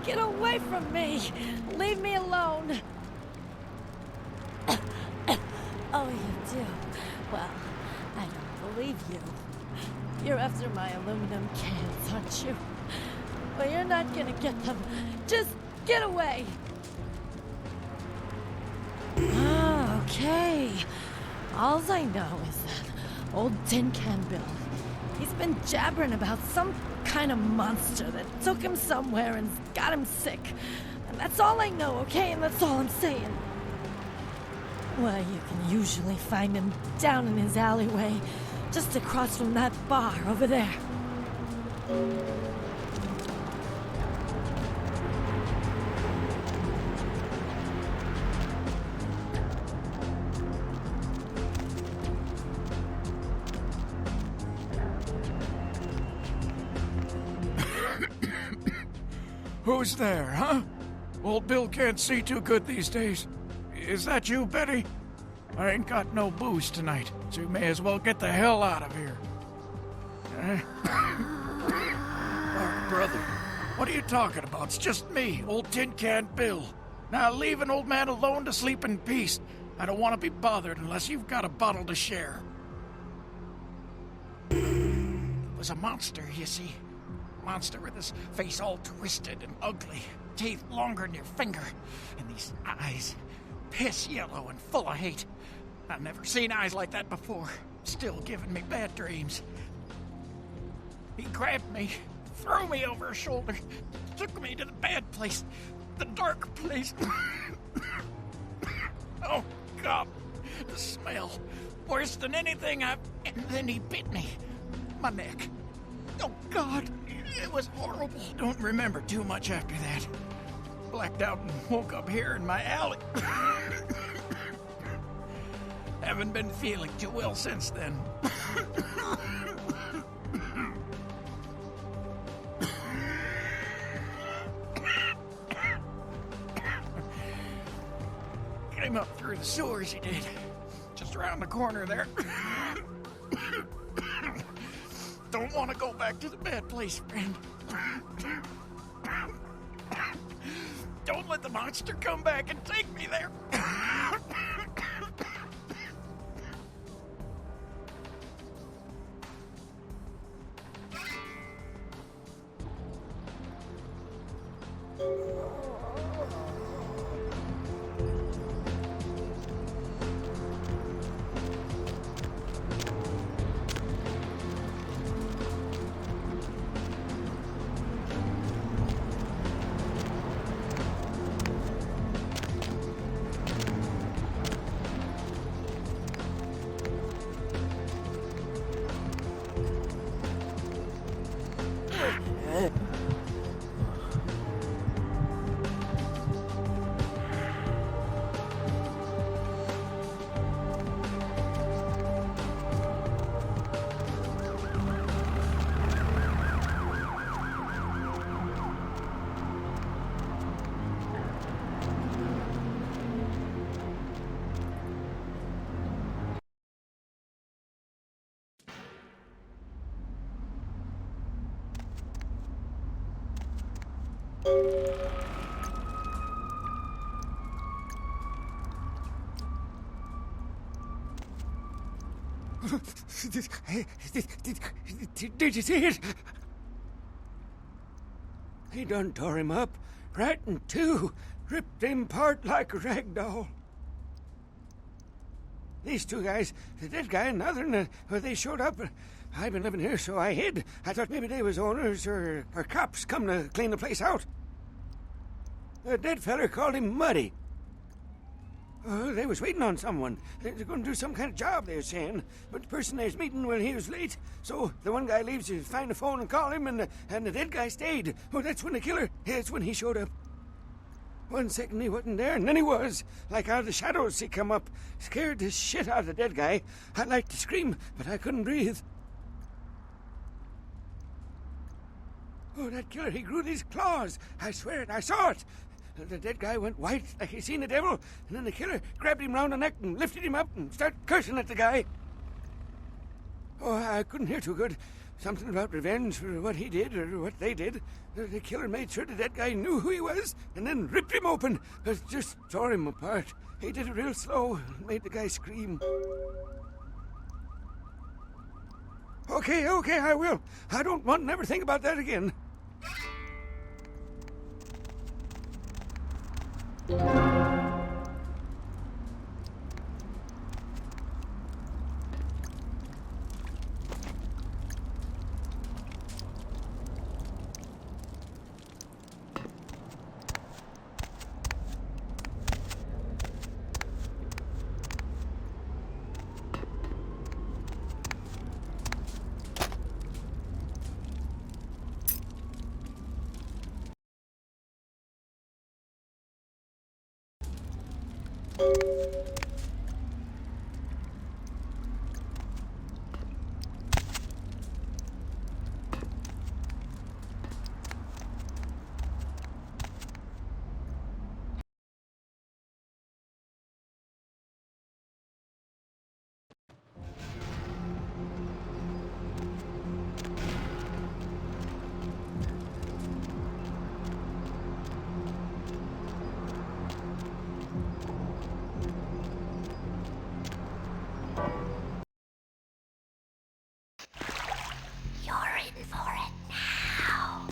Get away from me! Leave me alone! Oh, you do? Well, I don't believe you. You're after my aluminum cans, aren't you? Well, you're not gonna get them. Just get away! Ah, okay. Alls I know is that old Tin Can Bill. He's been jabbering about some kind of monster that took him somewhere and got him sick. And that's all I know, okay? And that's all I'm saying. Well, you can usually find him down in his alleyway, just across from that bar over there. Who's there, huh? Old Bill can't see too good these days. Is that you, Betty? I ain't got no booze tonight, so you may as well get the hell out of here. Brother, what are you talking about? It's just me, old Tin Can Bill. Now leave an old man alone to sleep in peace. I don't want to be bothered unless you've got a bottle to share. It was a monster, you see. Monster with his face all twisted and ugly, teeth longer than your finger, and these eyes, piss yellow and full of hate. I've never seen eyes like that before, still giving me bad dreams. He grabbed me, threw me over his shoulder, took me to the bad place, the dark place. Oh, God, the smell, worse than anything and then he bit me, my neck. Oh, God. It was horrible. Don't remember too much after that. Blacked out and woke up here in my alley. Haven't been feeling too well since then. Came up through the sewers, he did. Just around the corner there. Don't want to go back to the bad place, friend. Don't let the monster come back and take me there. Did you see it? He done tore him up, right in two, ripped him apart like a rag doll. These two guys, the dead guy and the other, they showed up. I've been living here, so I hid. I thought maybe they was owners or cops come to clean the place out. The dead feller called him Muddy. They was waiting on someone. They were going to do some kind of job, they were saying. But the person they was meeting, well, he was late. So the one guy leaves to find the phone and call him, and the dead guy stayed. Oh, that's when the killer, that's when he showed up. 1 second he wasn't there, and then he was. Like out of the shadows he come up. Scared the shit out of the dead guy. I'd like to scream, but I couldn't breathe. Oh, that killer, he grew these claws. I swear it, I saw it. The dead guy went white like he seen the devil, and then the killer grabbed him round the neck and lifted him up and started cursing at the guy. Oh, I couldn't hear too good. Something about revenge for what he did or what they did. The killer made sure the dead guy knew who he was and then ripped him open. Just tore him apart. He did it real slow and made the guy scream. Okay, I will. I don't want to never think about that again. You're in for it now.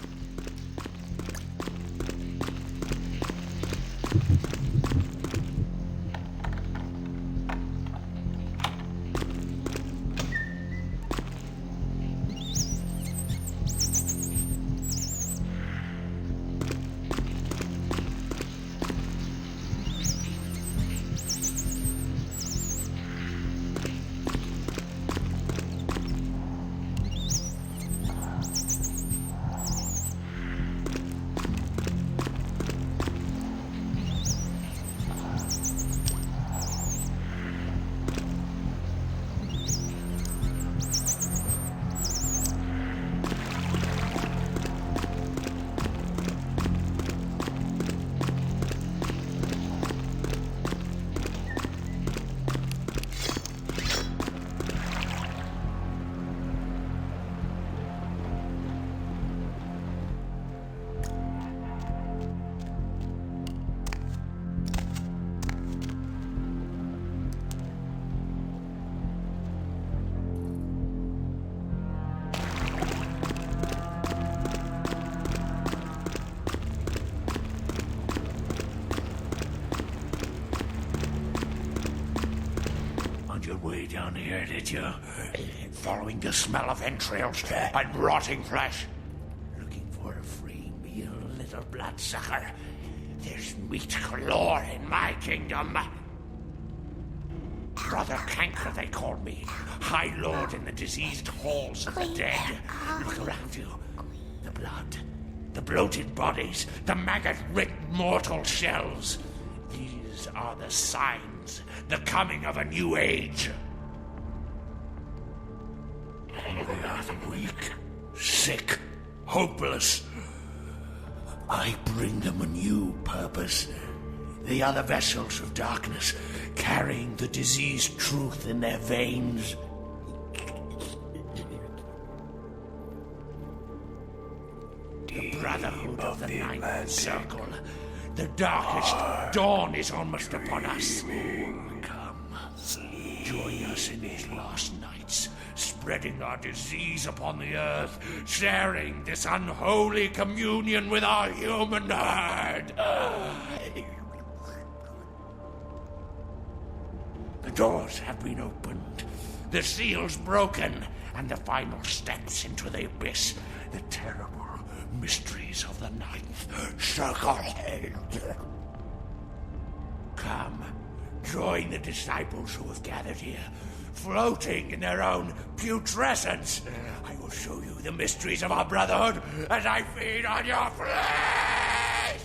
Your way down here, did you? Following the smell of entrails and rotting flesh. Looking for a free meal, little bloodsucker. There's meat galore in my kingdom. Brother Canker, they call me. High Lord in the diseased halls of the dead. Look around you. The blood, the bloated bodies, the maggot-riddled mortal shells. These are the signs, the coming of a new age. They are weak, sick, hopeless. I bring them a new purpose. They are the vessels of darkness, carrying the diseased truth in their veins. The brotherhood of the Ninth Circle. The darkest dawn is almost upon us. Come, join us in these last nights, spreading our disease upon the earth, sharing this unholy communion with our human herd. The doors have been opened, the seals broken, and the final steps into the abyss, the terrible mysteries of the Ninth Circle. Come, join the disciples who have gathered here, floating in their own putrescence. I will show you the mysteries of our brotherhood as I feed on your flesh.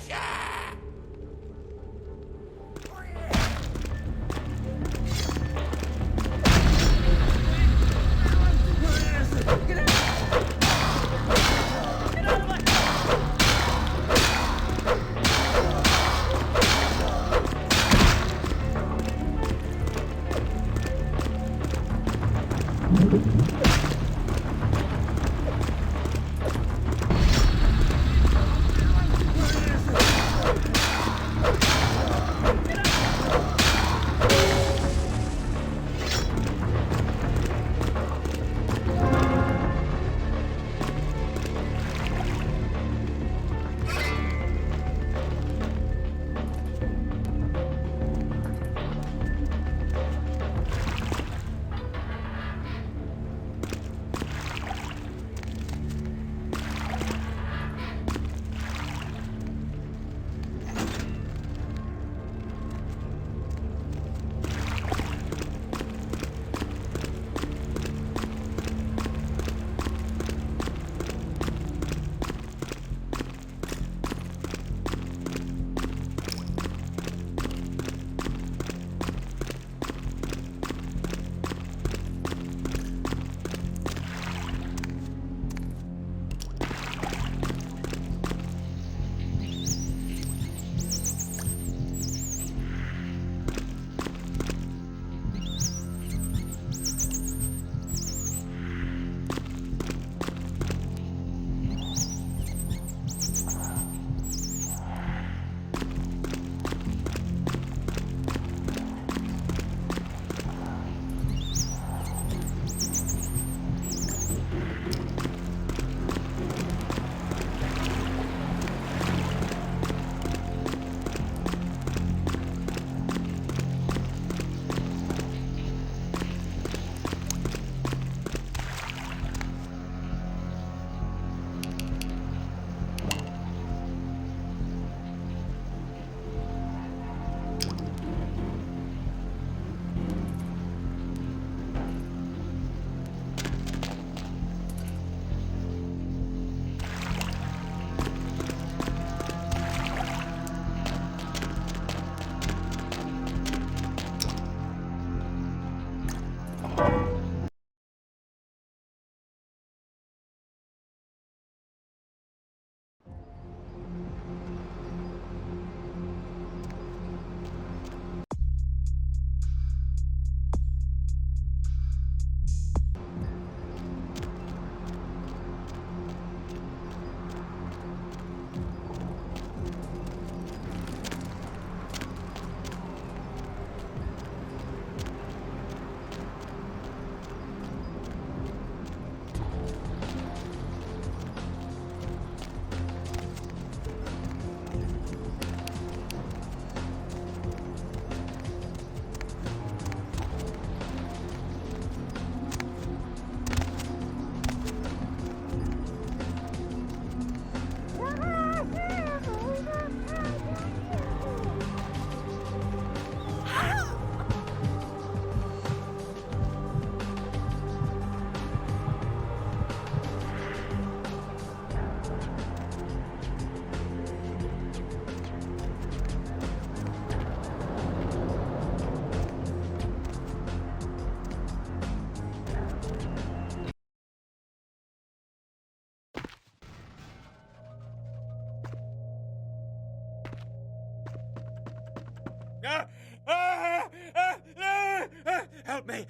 Help me!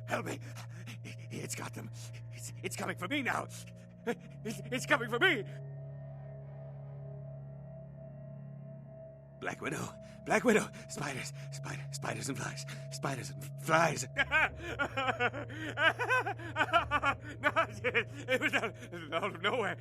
Help me! It's got them. It's coming for me now. It's coming for me! Black Widow! Black Widow! Spiders and flies! Spiders and flies! No, it was out of nowhere.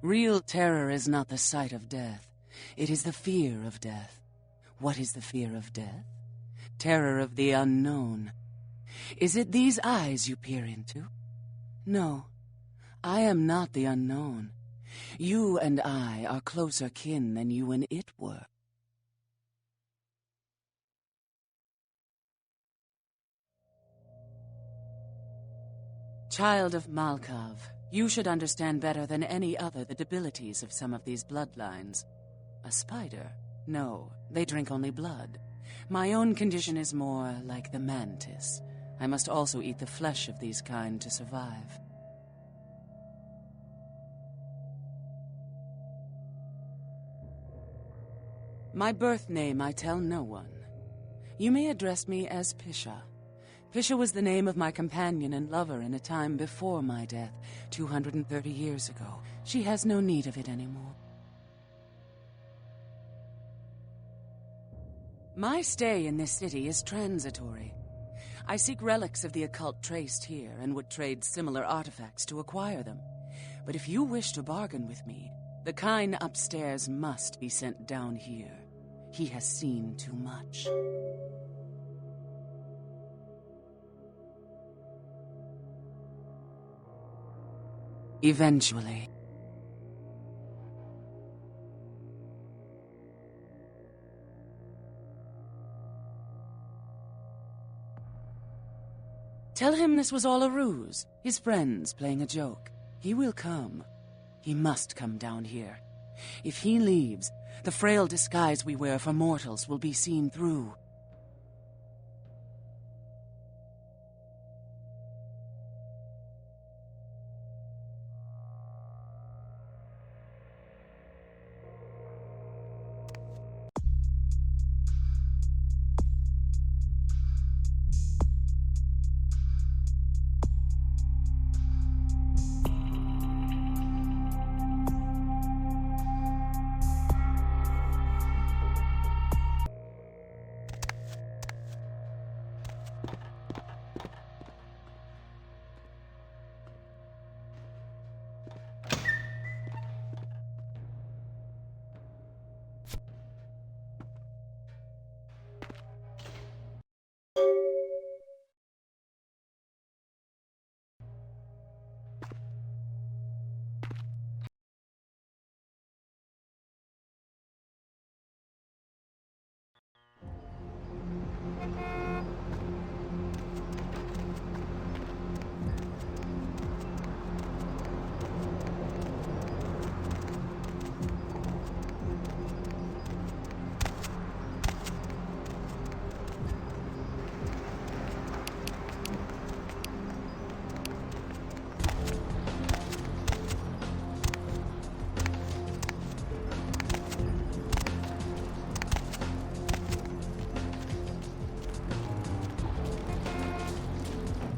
Real terror is not the sight of death. It is the fear of death. What is the fear of death? Terror of the unknown. Is it these eyes you peer into? No, I am not the unknown. You and I are closer kin than you and it were. Child of Malkav, you should understand better than any other the debilities of some of these bloodlines. A spider? No, they drink only blood. My own condition is more like the mantis. I must also eat the flesh of these kind to survive. My birth name I tell no one. You may address me as Pisha. Pisha was the name of my companion and lover in a time before my death, 230 years ago. She has no need of it anymore. My stay in this city is transitory. I seek relics of the occult traced here and would trade similar artifacts to acquire them. But if you wish to bargain with me, the kind upstairs must be sent down here. He has seen too much. Eventually. Tell him this was all a ruse, his friends playing a joke. He will come. He must come down here. If he leaves, the frail disguise we wear for mortals will be seen through.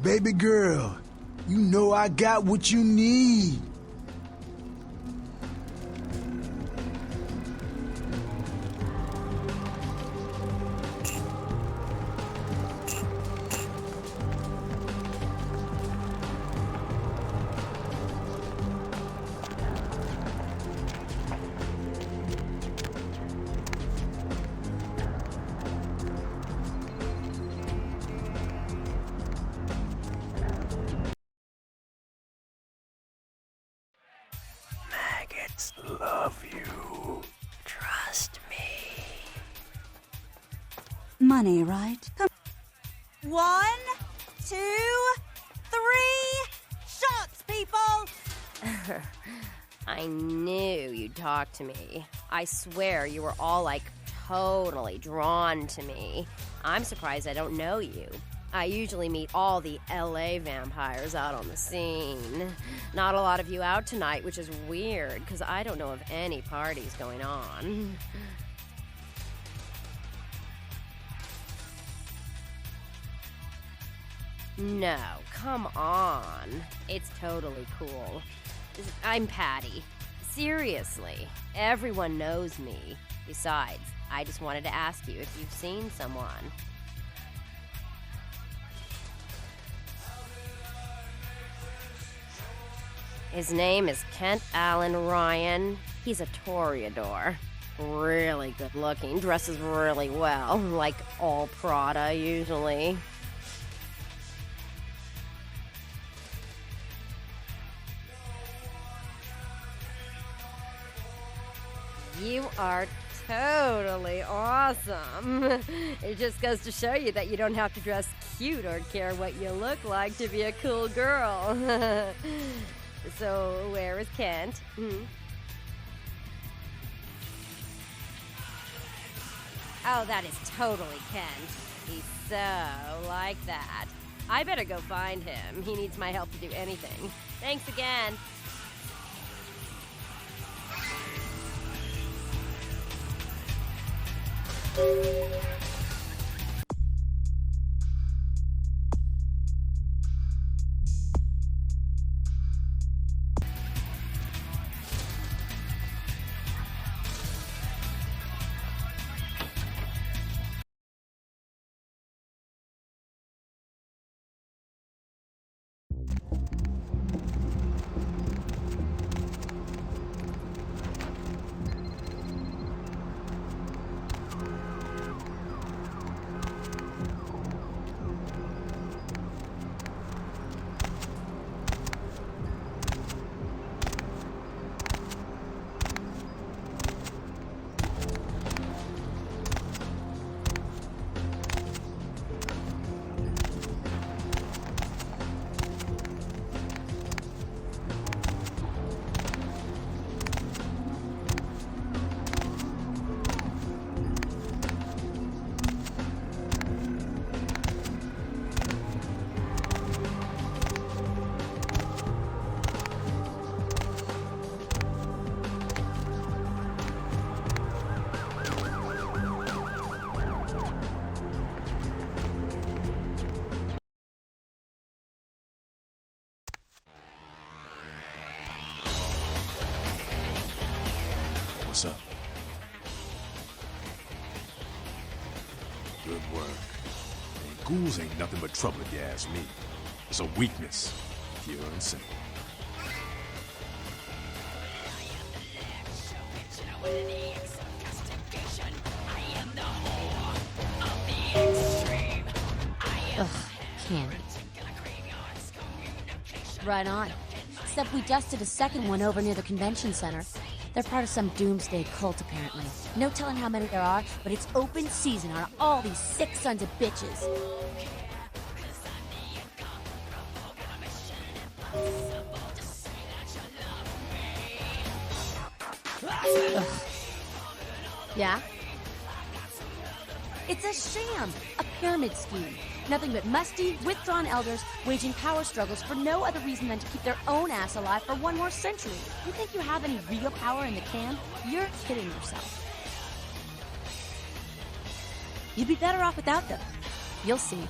Baby girl, you know I got what you need. Love you. Trust me. Money, right? Come. 1, 2, 3, shots, people! I knew you'd talk to me. I swear you were all, like, totally drawn to me. I'm surprised I don't know you. I usually meet all the LA vampires out on the scene. Not a lot of you out tonight, which is weird, because I don't know of any parties going on. No, come on. It's totally cool. I'm Patty. Seriously, everyone knows me. Besides, I just wanted to ask you if you've seen someone. His name is Kent Allen Ryan. He's a toreador. Really good looking, dresses really well, like all Prada usually. You are totally awesome. It just goes to show you that you don't have to dress cute or care what you look like to be a cool girl. So, where is Kent? Oh, that is totally Kent. He's so like that. I better go find him. He needs my help to do anything. Thanks again. What's up? Good work. And ghouls ain't nothing but trouble if you ask me. It's a weakness, pure and simple. Ugh, candy. Right on. Except we just did a second one over near the convention center. They're part of some doomsday cult, apparently. No telling how many there are, but it's open season on all these sick sons of bitches. Ugh. Yeah? It's a sham, a pyramid scheme. Nothing but musty, withdrawn elders waging power struggles for no other reason than to keep their own ass alive for one more century. You think you have any real power in the camp? You're kidding yourself. You'd be better off without them. You'll see.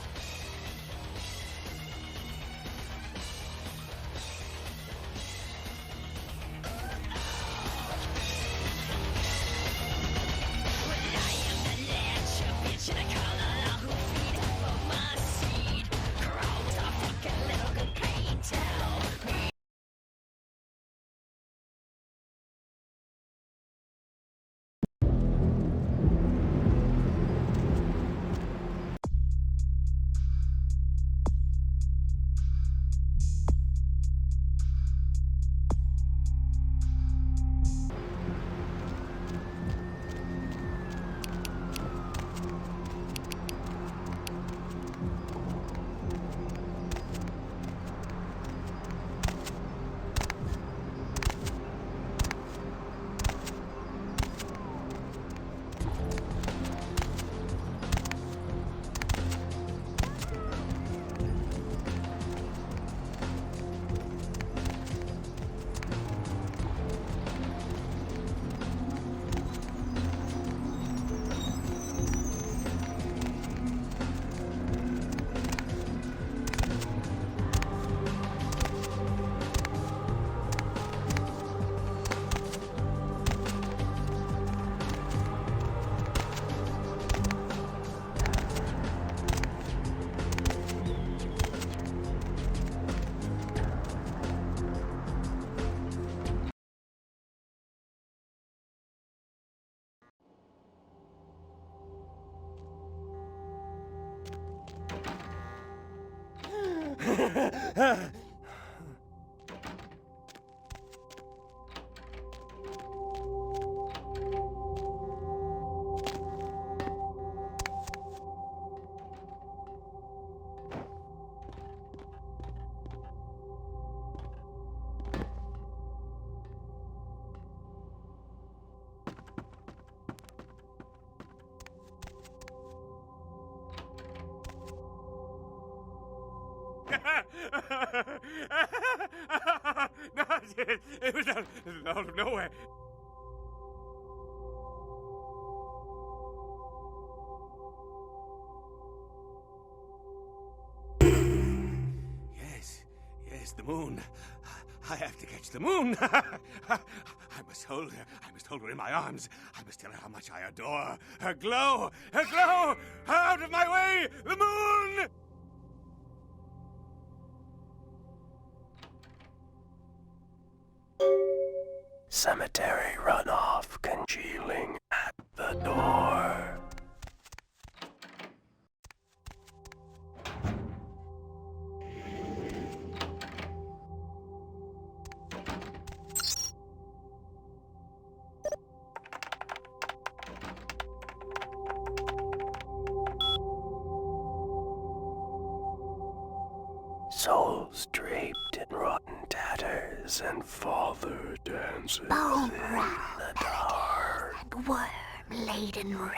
No, it was out of nowhere. Yes, the moon. I have to catch the moon. I must hold her. I must hold her in my arms. I must tell her how much I adore her glow. Her glow! Out of my way! The moon! Cemetery runoff congealing at the door. Souls draped in rotten tatters and father dances Bone in wrapped the dark. and worm-laden rains.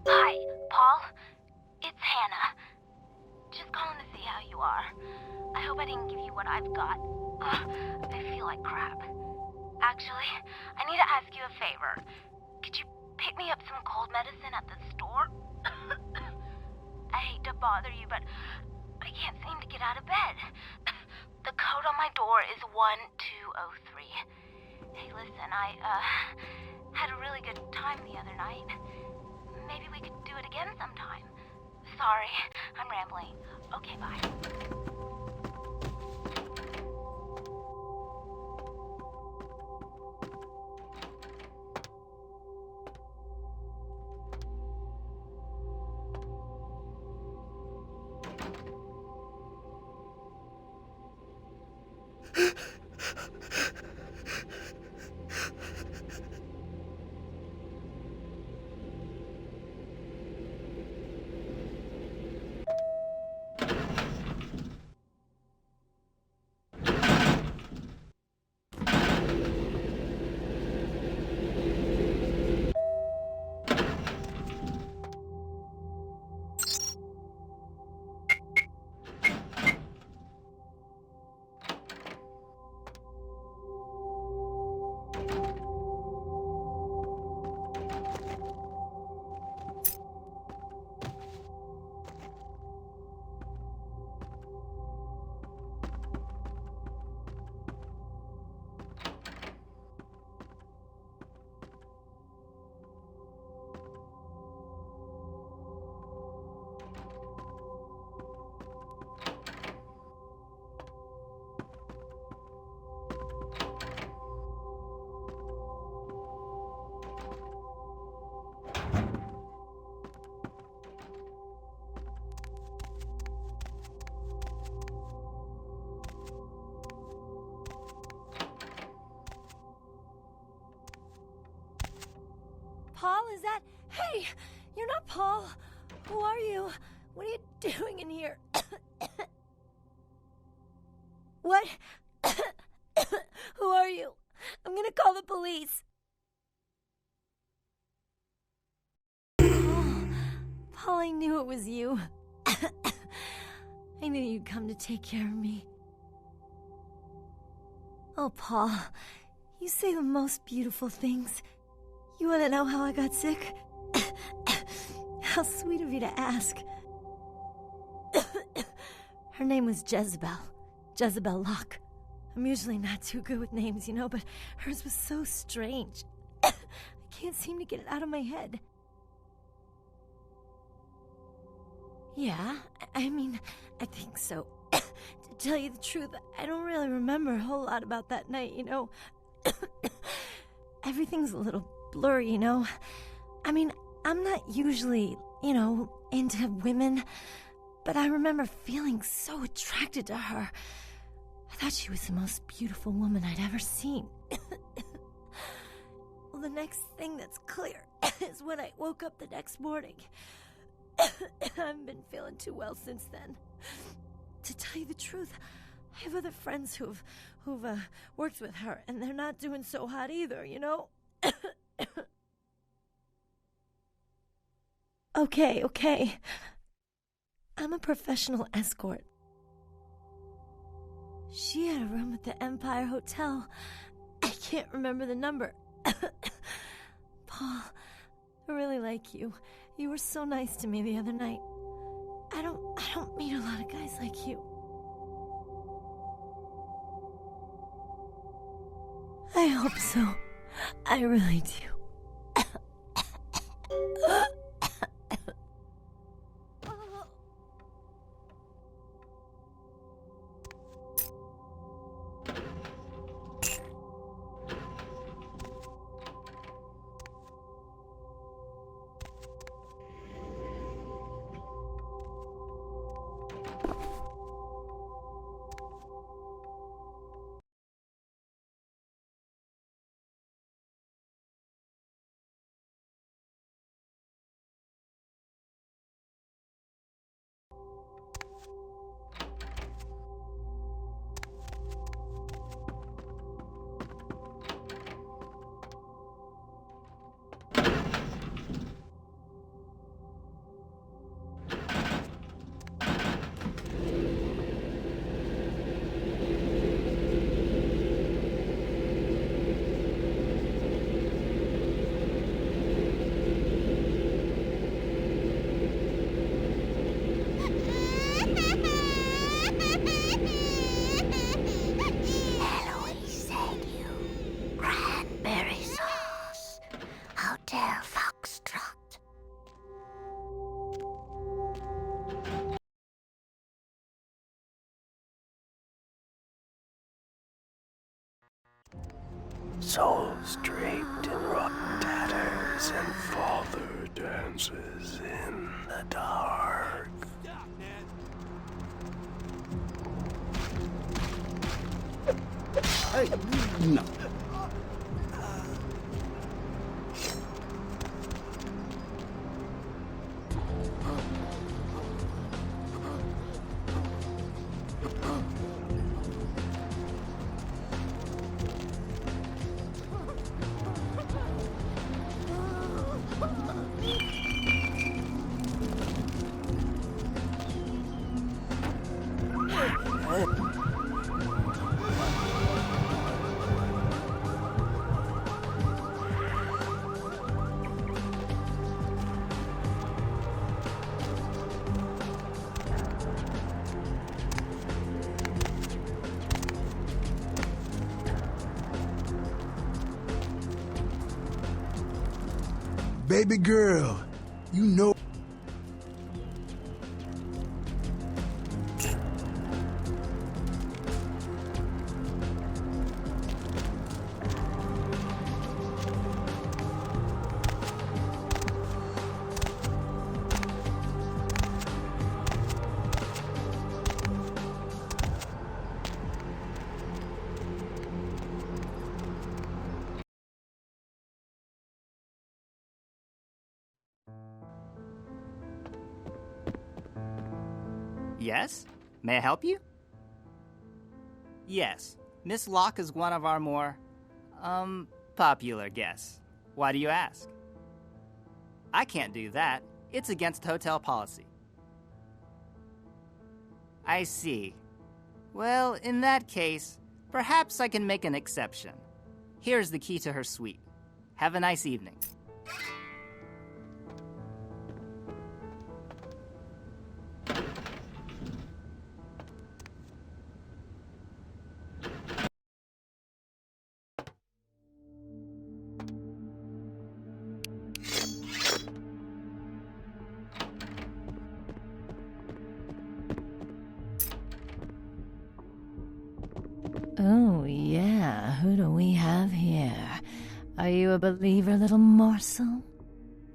Hi, Paul. It's Hannah. Just calling to see how you are. I hope I didn't give you what I've got. I feel like crap. Actually, I need to ask you a favor. Could you pick me up some cold medicine at the store? I hate to bother you, but I can't seem to get out of bed. The code on my door is 1203. Hey, listen, I had a really good time the other night. Maybe we could do it again sometime. Sorry, I'm rambling. Okay, bye. Paul, is that... Hey, you're not Paul. Who are you? What are you doing in here? What? Who are you? I'm gonna call the police. Paul, I knew it was you. I knew you'd come to take care of me. Oh, Paul, you say the most beautiful things. You want to know how I got sick? How sweet of you to ask. Her name was Jezebel. Jezebel Locke. I'm usually not too good with names, you know, but hers was so strange. I can't seem to get it out of my head. Yeah, I mean, I think so. To tell you the truth, I don't really remember a whole lot about that night, you know. Everything's a little blurry, you know. I mean, I'm not usually, you know, into women, but I remember feeling so attracted to her. I thought she was the most beautiful woman I'd ever seen. Well, the next thing that's clear is when I woke up the next morning. I haven't been feeling too well since then. To tell you the truth, I have other friends who've worked with her, and they're not doing so hot either, you know? Okay. I'm a professional escort. She had a room at the Empire Hotel. I can't remember the number. Paul, I really like you. You were so nice to me the other night. I don't meet a lot of guys like you. I hope so. I really do. Hotel Foxtrot. Souls draped in rotten tatters, and father dances in the dark. Hey, no. Baby girl, you know. Yes? May I help you? Yes. Miss Locke is one of our more, popular guests. Why do you ask? I can't do that. It's against hotel policy. I see. Well, in that case, perhaps I can make an exception. Here's the key to her suite. Have a nice evening. Oh, yeah. Who do we have here? Are you a believer, little morsel?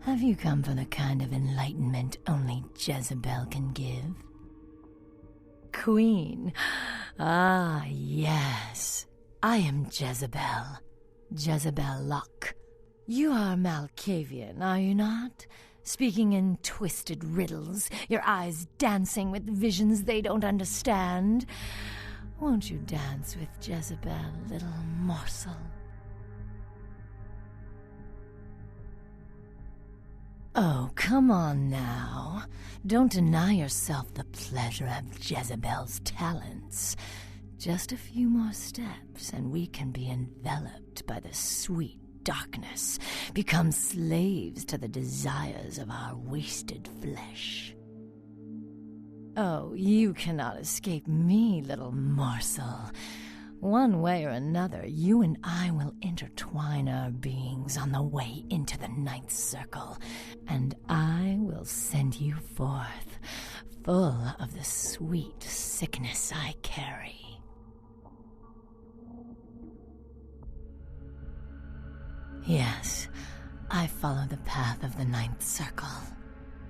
Have you come for the kind of enlightenment only Jezebel can give? Queen. Ah, yes. I am Jezebel. Jezebel Locke. You are Malkavian, are you not? Speaking in twisted riddles, your eyes dancing with visions they don't understand. Won't you dance with Jezebel, little morsel? Oh, come on now. Don't deny yourself the pleasure of Jezebel's talents. Just a few more steps, and we can be enveloped by the sweet darkness, become slaves to the desires of our wasted flesh. Oh, you cannot escape me, little morsel. One way or another, you and I will intertwine our beings on the way into the ninth circle, and I will send you forth, full of the sweet sickness I carry. Yes, I follow the path of the ninth circle.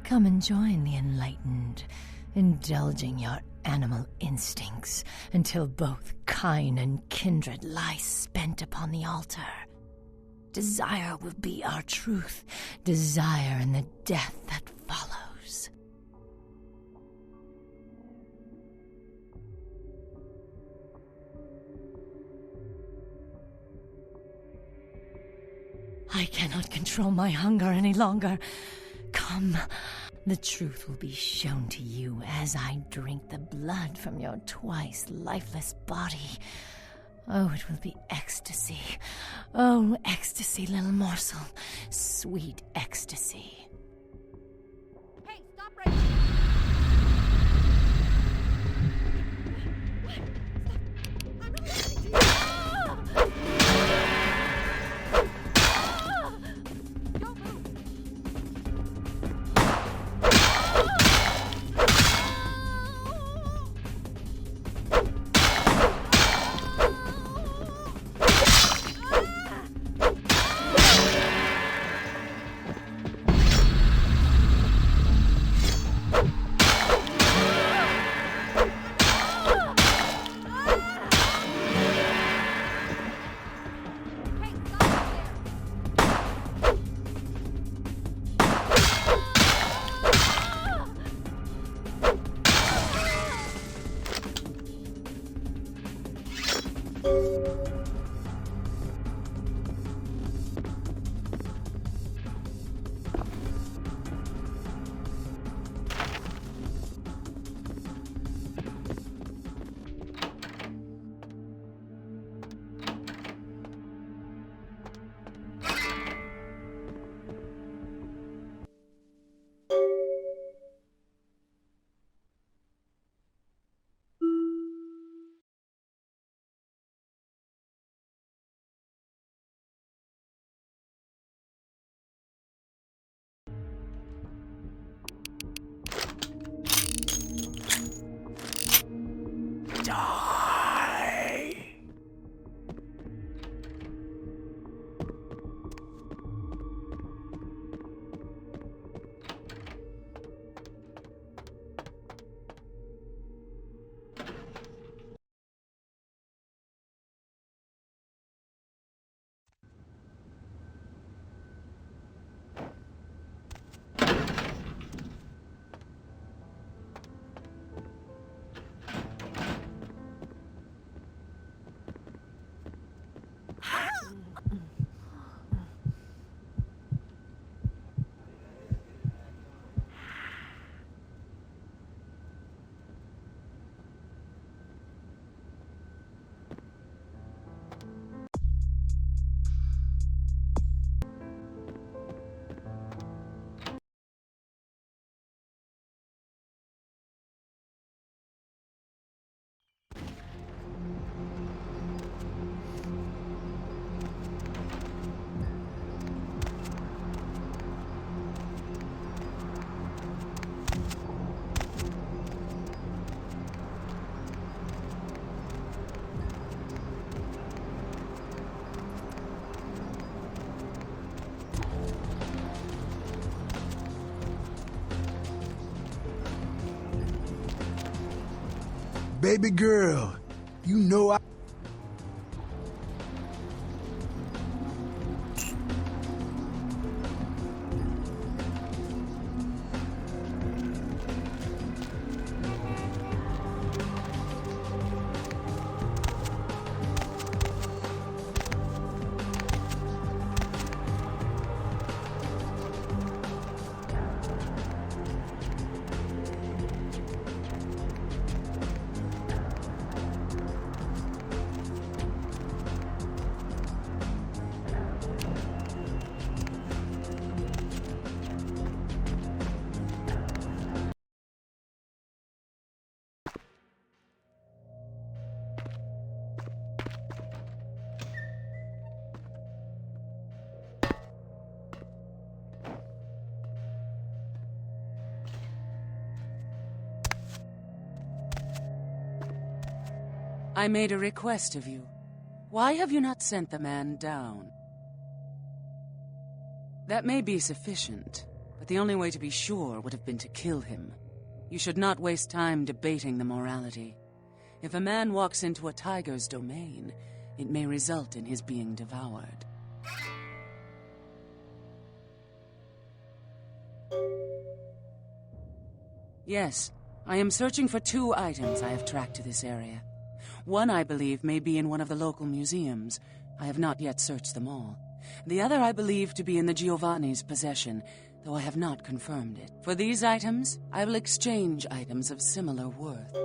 Come and join the enlightened, indulging your animal instincts until both kind and kindred lie spent upon the altar. Desire will be our truth, desire in the death that follows. I cannot control my hunger any longer. Come. The truth will be shown to you as I drink the blood from your twice lifeless body. Oh, it will be ecstasy. Oh, ecstasy, little morsel. Sweet ecstasy. Hey, stop right now! Baby girl, you know I... I made a request of you. Why have you not sent the man down? That may be sufficient, but the only way to be sure would have been to kill him. You should not waste time debating the morality. If a man walks into a tiger's domain, it may result in his being devoured. Yes, I am searching for 2 items I have tracked to this area. One, I believe, may be in one of the local museums. I have not yet searched them all. The other I believe to be in the Giovanni's possession, though I have not confirmed it. For these items, I will exchange items of similar worth.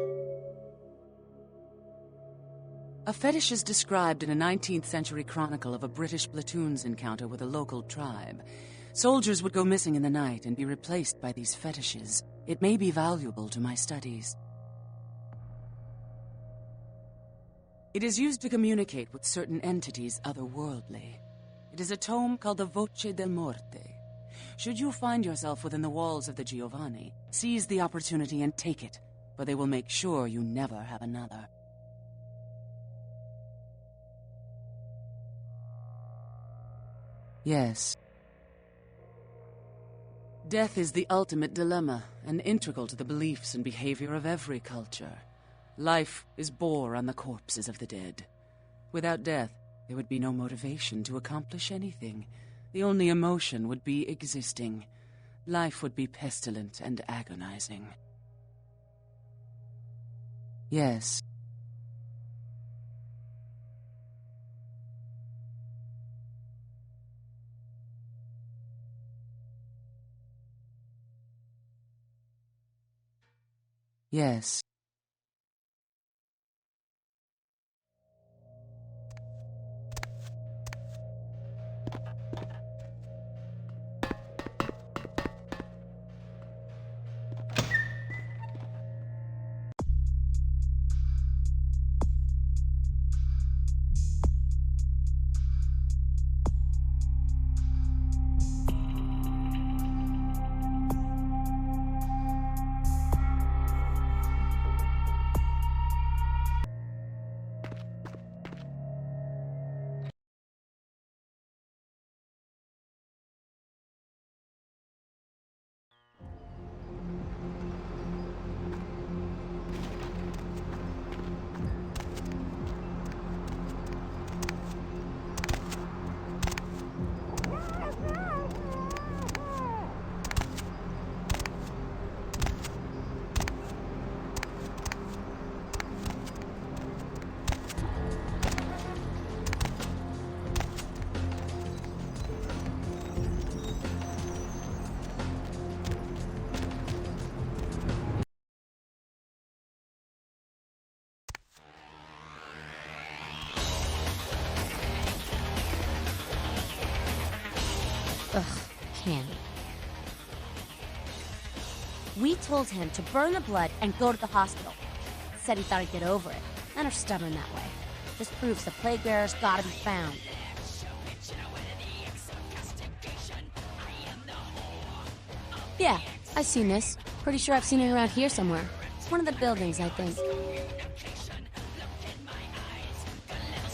A fetish is described in a 19th century chronicle of a British platoon's encounter with a local tribe. Soldiers would go missing in the night and be replaced by these fetishes. It may be valuable to my studies. It is used to communicate with certain entities otherworldly. It is a tome called the Voce del Morte. Should you find yourself within the walls of the Giovanni, seize the opportunity and take it, for they will make sure you never have another. Yes. Death is the ultimate dilemma, and integral to the beliefs and behavior of every culture. Life is bore on the corpses of the dead. Without death, there would be no motivation to accomplish anything. The only emotion would be existing. Life would be pestilent and agonizing. Yes. Yes. Ugh, Candy. We told him to burn the blood and go to the hospital. Said he thought he'd get over it. Men are stubborn that way. This proves the plague bearer's gotta be found. Yeah, I've seen this. Pretty sure I've seen it around here somewhere. It's one of the buildings, I think.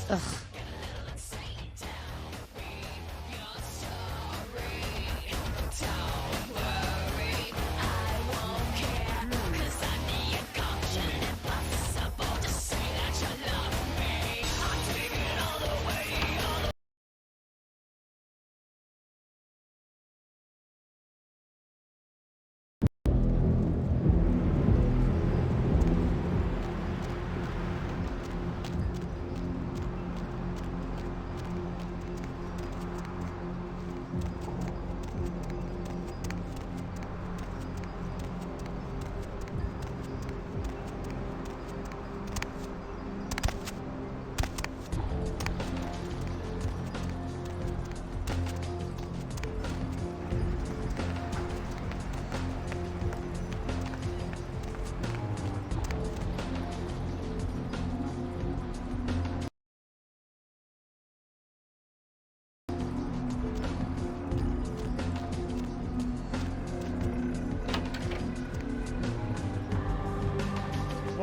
Ugh.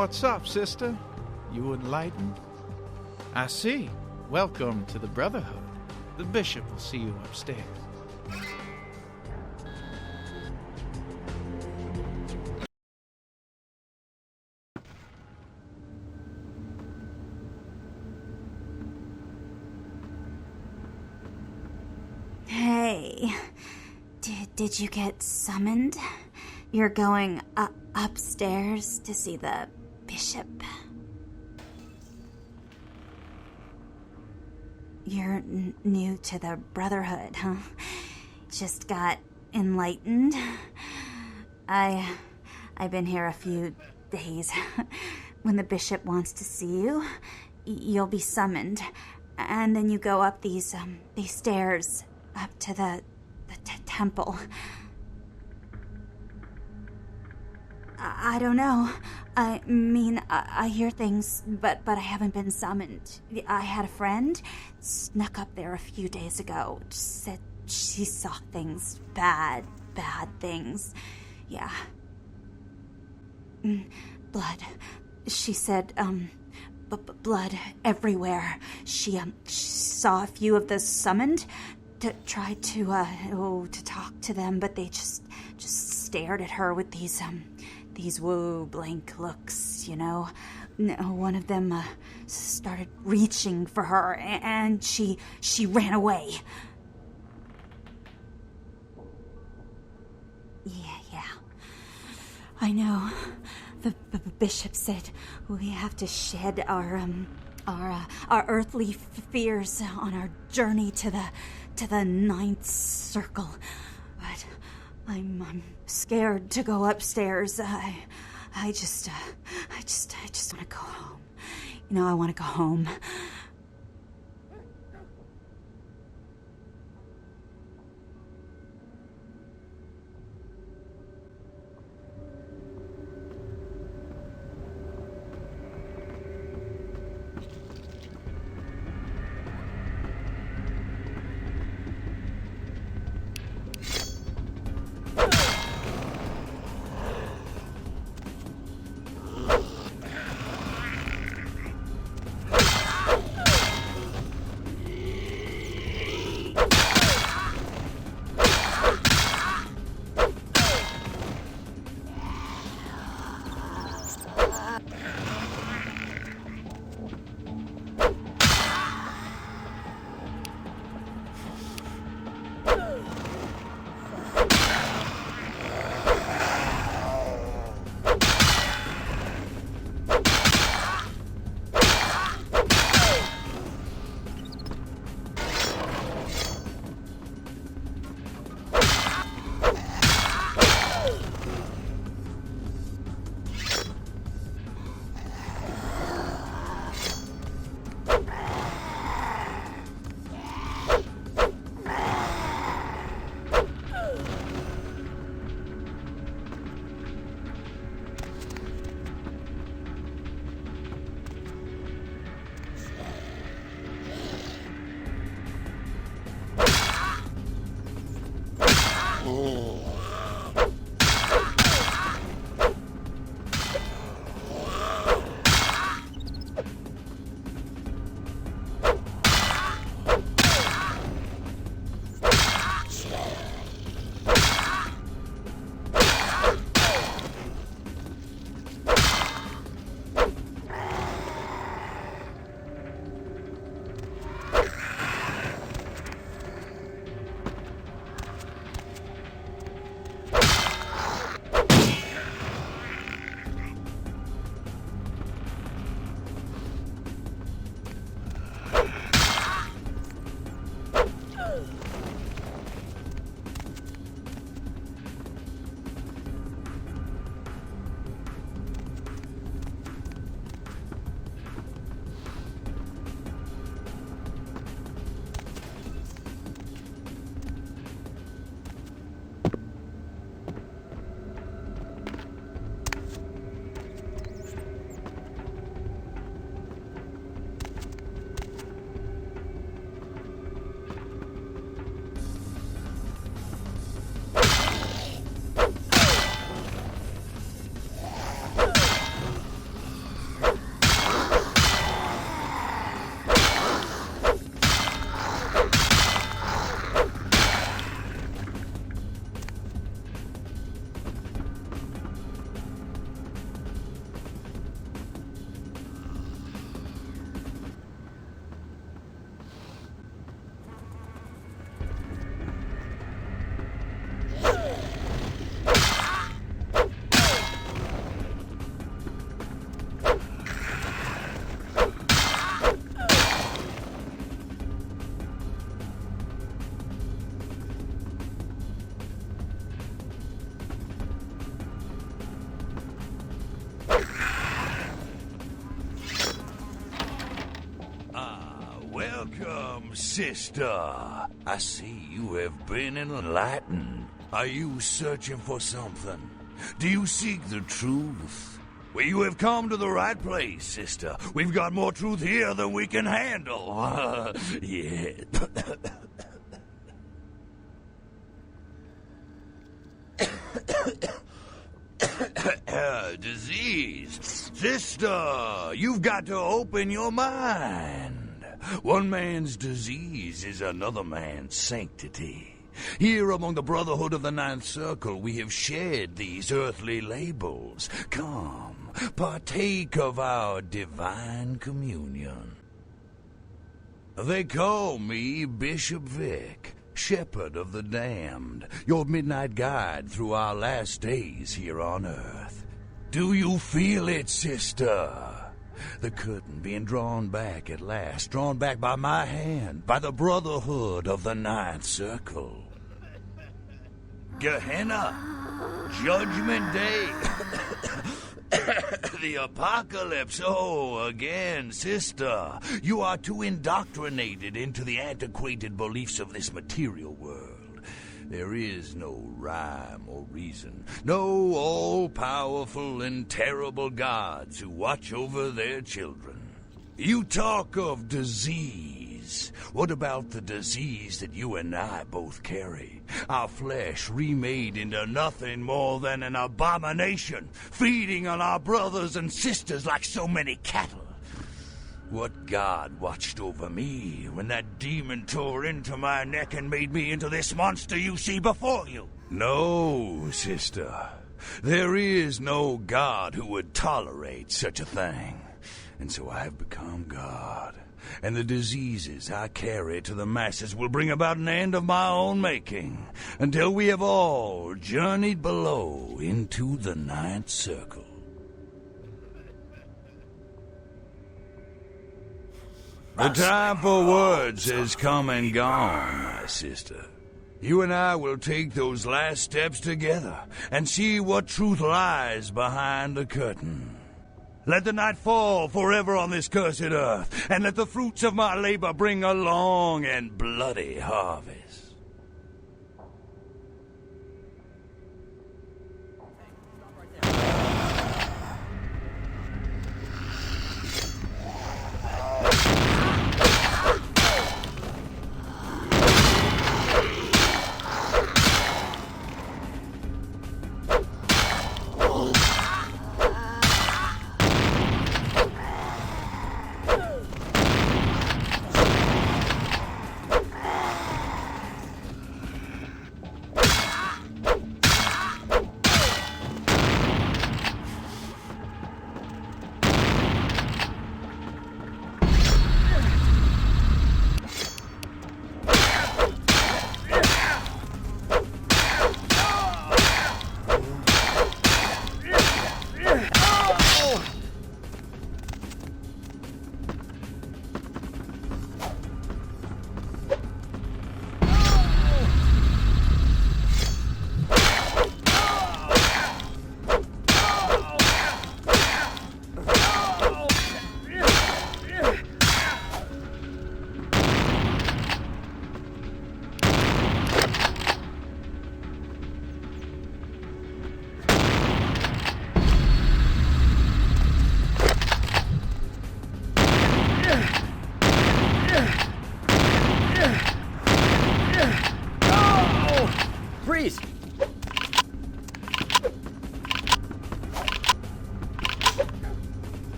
What's up, sister? You enlightened? I see. Welcome to the Brotherhood. The bishop will see you upstairs. Hey, did you get summoned? You're going upstairs to see the bishop. You're new to the Brotherhood, huh? Just got enlightened. I've been here a few days. When the bishop wants to see you, you'll be summoned, and then you go up these stairs up to the temple. I don't know. I mean, I hear things, but I haven't been summoned. I had a friend snuck up there a few days ago. Said she saw things, bad things. Yeah. Blood. She said, blood everywhere. She saw a few of the summoned. Tried to talk to them, but they just stared at her with these blank looks, you know. One of them started reaching for her, and she ran away. Yeah. I know. The bishop said we have to shed our earthly fears on our journey to the ninth circle, but I'm scared to go upstairs. I just want to go home. You know, I want to go home. sister. I see you have been enlightened. Are you searching for something? Do you seek the truth? Well, you have come to the right place, sister. We've got more truth here than we can handle. Yeah. Disease. Sister, you've got to open your mind. One man's disease is another man's sanctity. Here among the Brotherhood of the Ninth Circle, we have shared these earthly labels. Come, partake of our divine communion. They call me Bishop Vick, Shepherd of the Damned, your midnight guide through our last days here on Earth. Do you feel it, sister? The curtain being drawn back at last, drawn back by my hand, by the Brotherhood of the Ninth Circle. Gehenna, Judgment Day, the apocalypse. Oh, again, sister, you are too indoctrinated into the antiquated beliefs of this material world. There is no rhyme or reason, no all-powerful and terrible gods who watch over their children. You talk of disease. What about the disease that you and I both carry? Our flesh remade into nothing more than an abomination, feeding on our brothers and sisters like so many cattle. What god watched over me when that demon tore into my neck and made me into this monster you see before you? No, sister. There is no god who would tolerate such a thing. And so I have become God. And the diseases I carry to the masses will bring about an end of my own making, until we have all journeyed below into the Ninth Circle. The time for words has come and gone, my sister. You and I will take those last steps together and see what truth lies behind the curtain. Let the night fall forever on this cursed earth, and let the fruits of my labor bring a long and bloody harvest.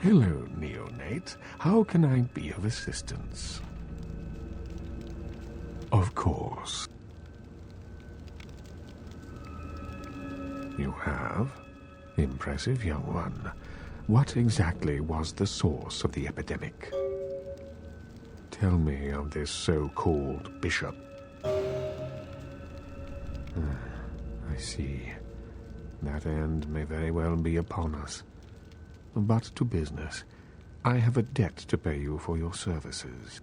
Hello, neonate. How can I be of assistance? Of course. You have? Impressive, young one. What exactly was the source of the epidemic? Tell me of this so-called bishop. I see. That end may very well be upon us. But to business. I have a debt to pay you for your services.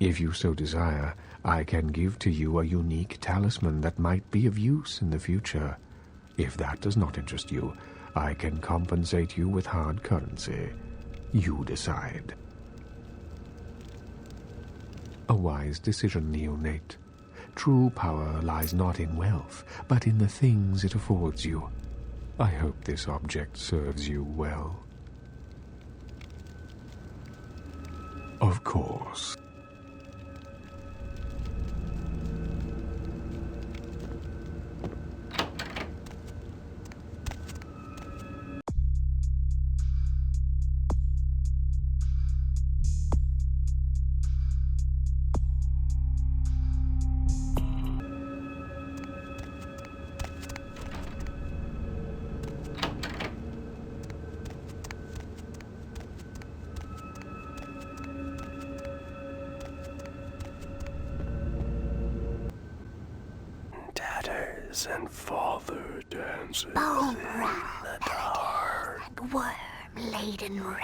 If you so desire, I can give to you a unique talisman that might be of use in the future. If that does not interest you, I can compensate you with hard currency. You decide. A wise decision, neonate. True power lies not in wealth, but in the things it affords you. I hope this object serves you well. Of course. Tatters and father dances Bone in rattling the dark. like worm-laden rains.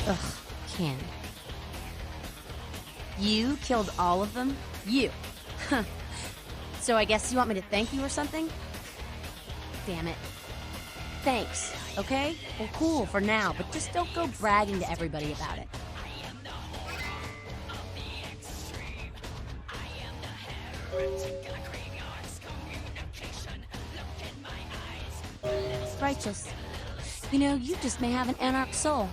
Ugh, Ken. You killed all of them? You. Huh. So I guess you want me to thank you or something? Damn it. Thanks, okay? Well, cool for now, but just don't go bragging to everybody about it. Righteous. You know, you just may have an anarch soul.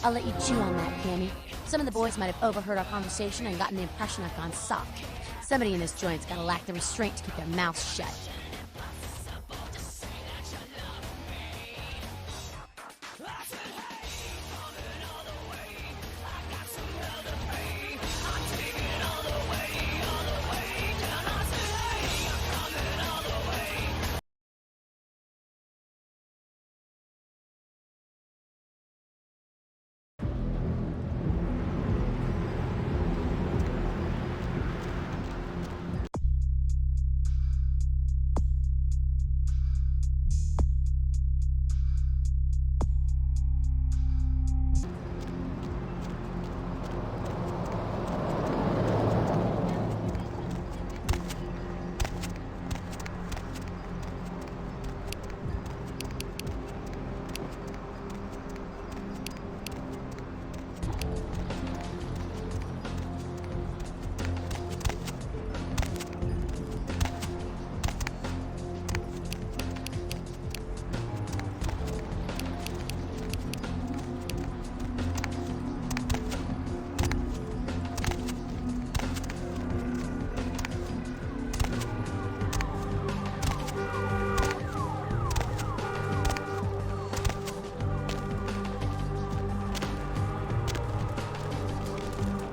I'll let you chew on that, Cammy. Some of the boys might have overheard our conversation and gotten the impression I've gone soft. Somebody in this joint's gotta lack the restraint to keep their mouths shut.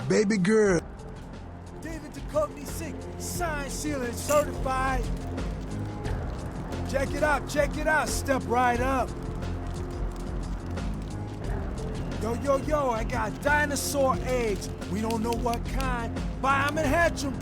baby girl. David Duchovny sick, signed, sealed, and certified. Check it out, step right up. Yo, I got dinosaur eggs. We don't know what kind. Buy 'em and hatch 'em.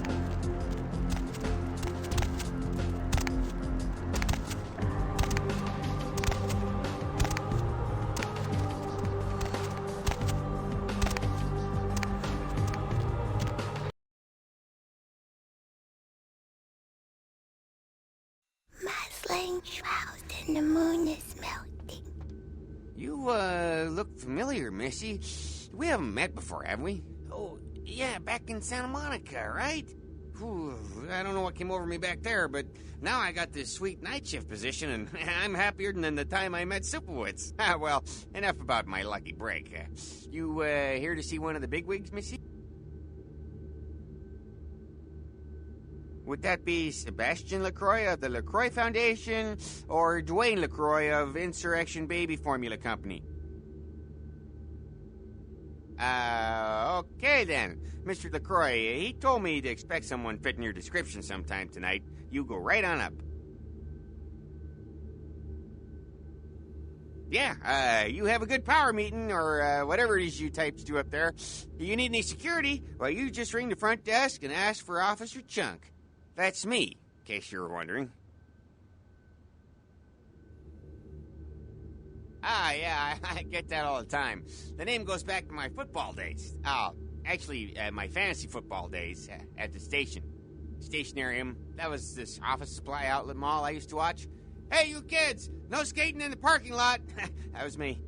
Muslin shrouded and the moon is melting. You, look familiar, Missy. We haven't met before, have we? Oh, yeah, back in Santa Monica, right? Whew, I don't know what came over me back there, but now I got this sweet night shift position, and I'm happier than the time I met Supowitz. Well, enough about my lucky break. You, here to see one of the bigwigs, Missy? Would that be Sebastian LaCroix of the LaCroix Foundation, or Dwayne LaCroix of Insurrection Baby Formula Company? Okay then. Mr. LaCroix, he told me to expect someone fitting your description sometime tonight. You go right on up. Yeah, you have a good power meeting, or whatever it is you types do up there. Do you need any security? Well, you just ring the front desk and ask for Officer Chunk. That's me, in case you were wondering. Yeah, I get that all the time. The name goes back to my football days. Actually, my fantasy football days at the station. Stationarium. That was this office supply outlet mall I used to watch. Hey, you kids! No skating in the parking lot! That was me.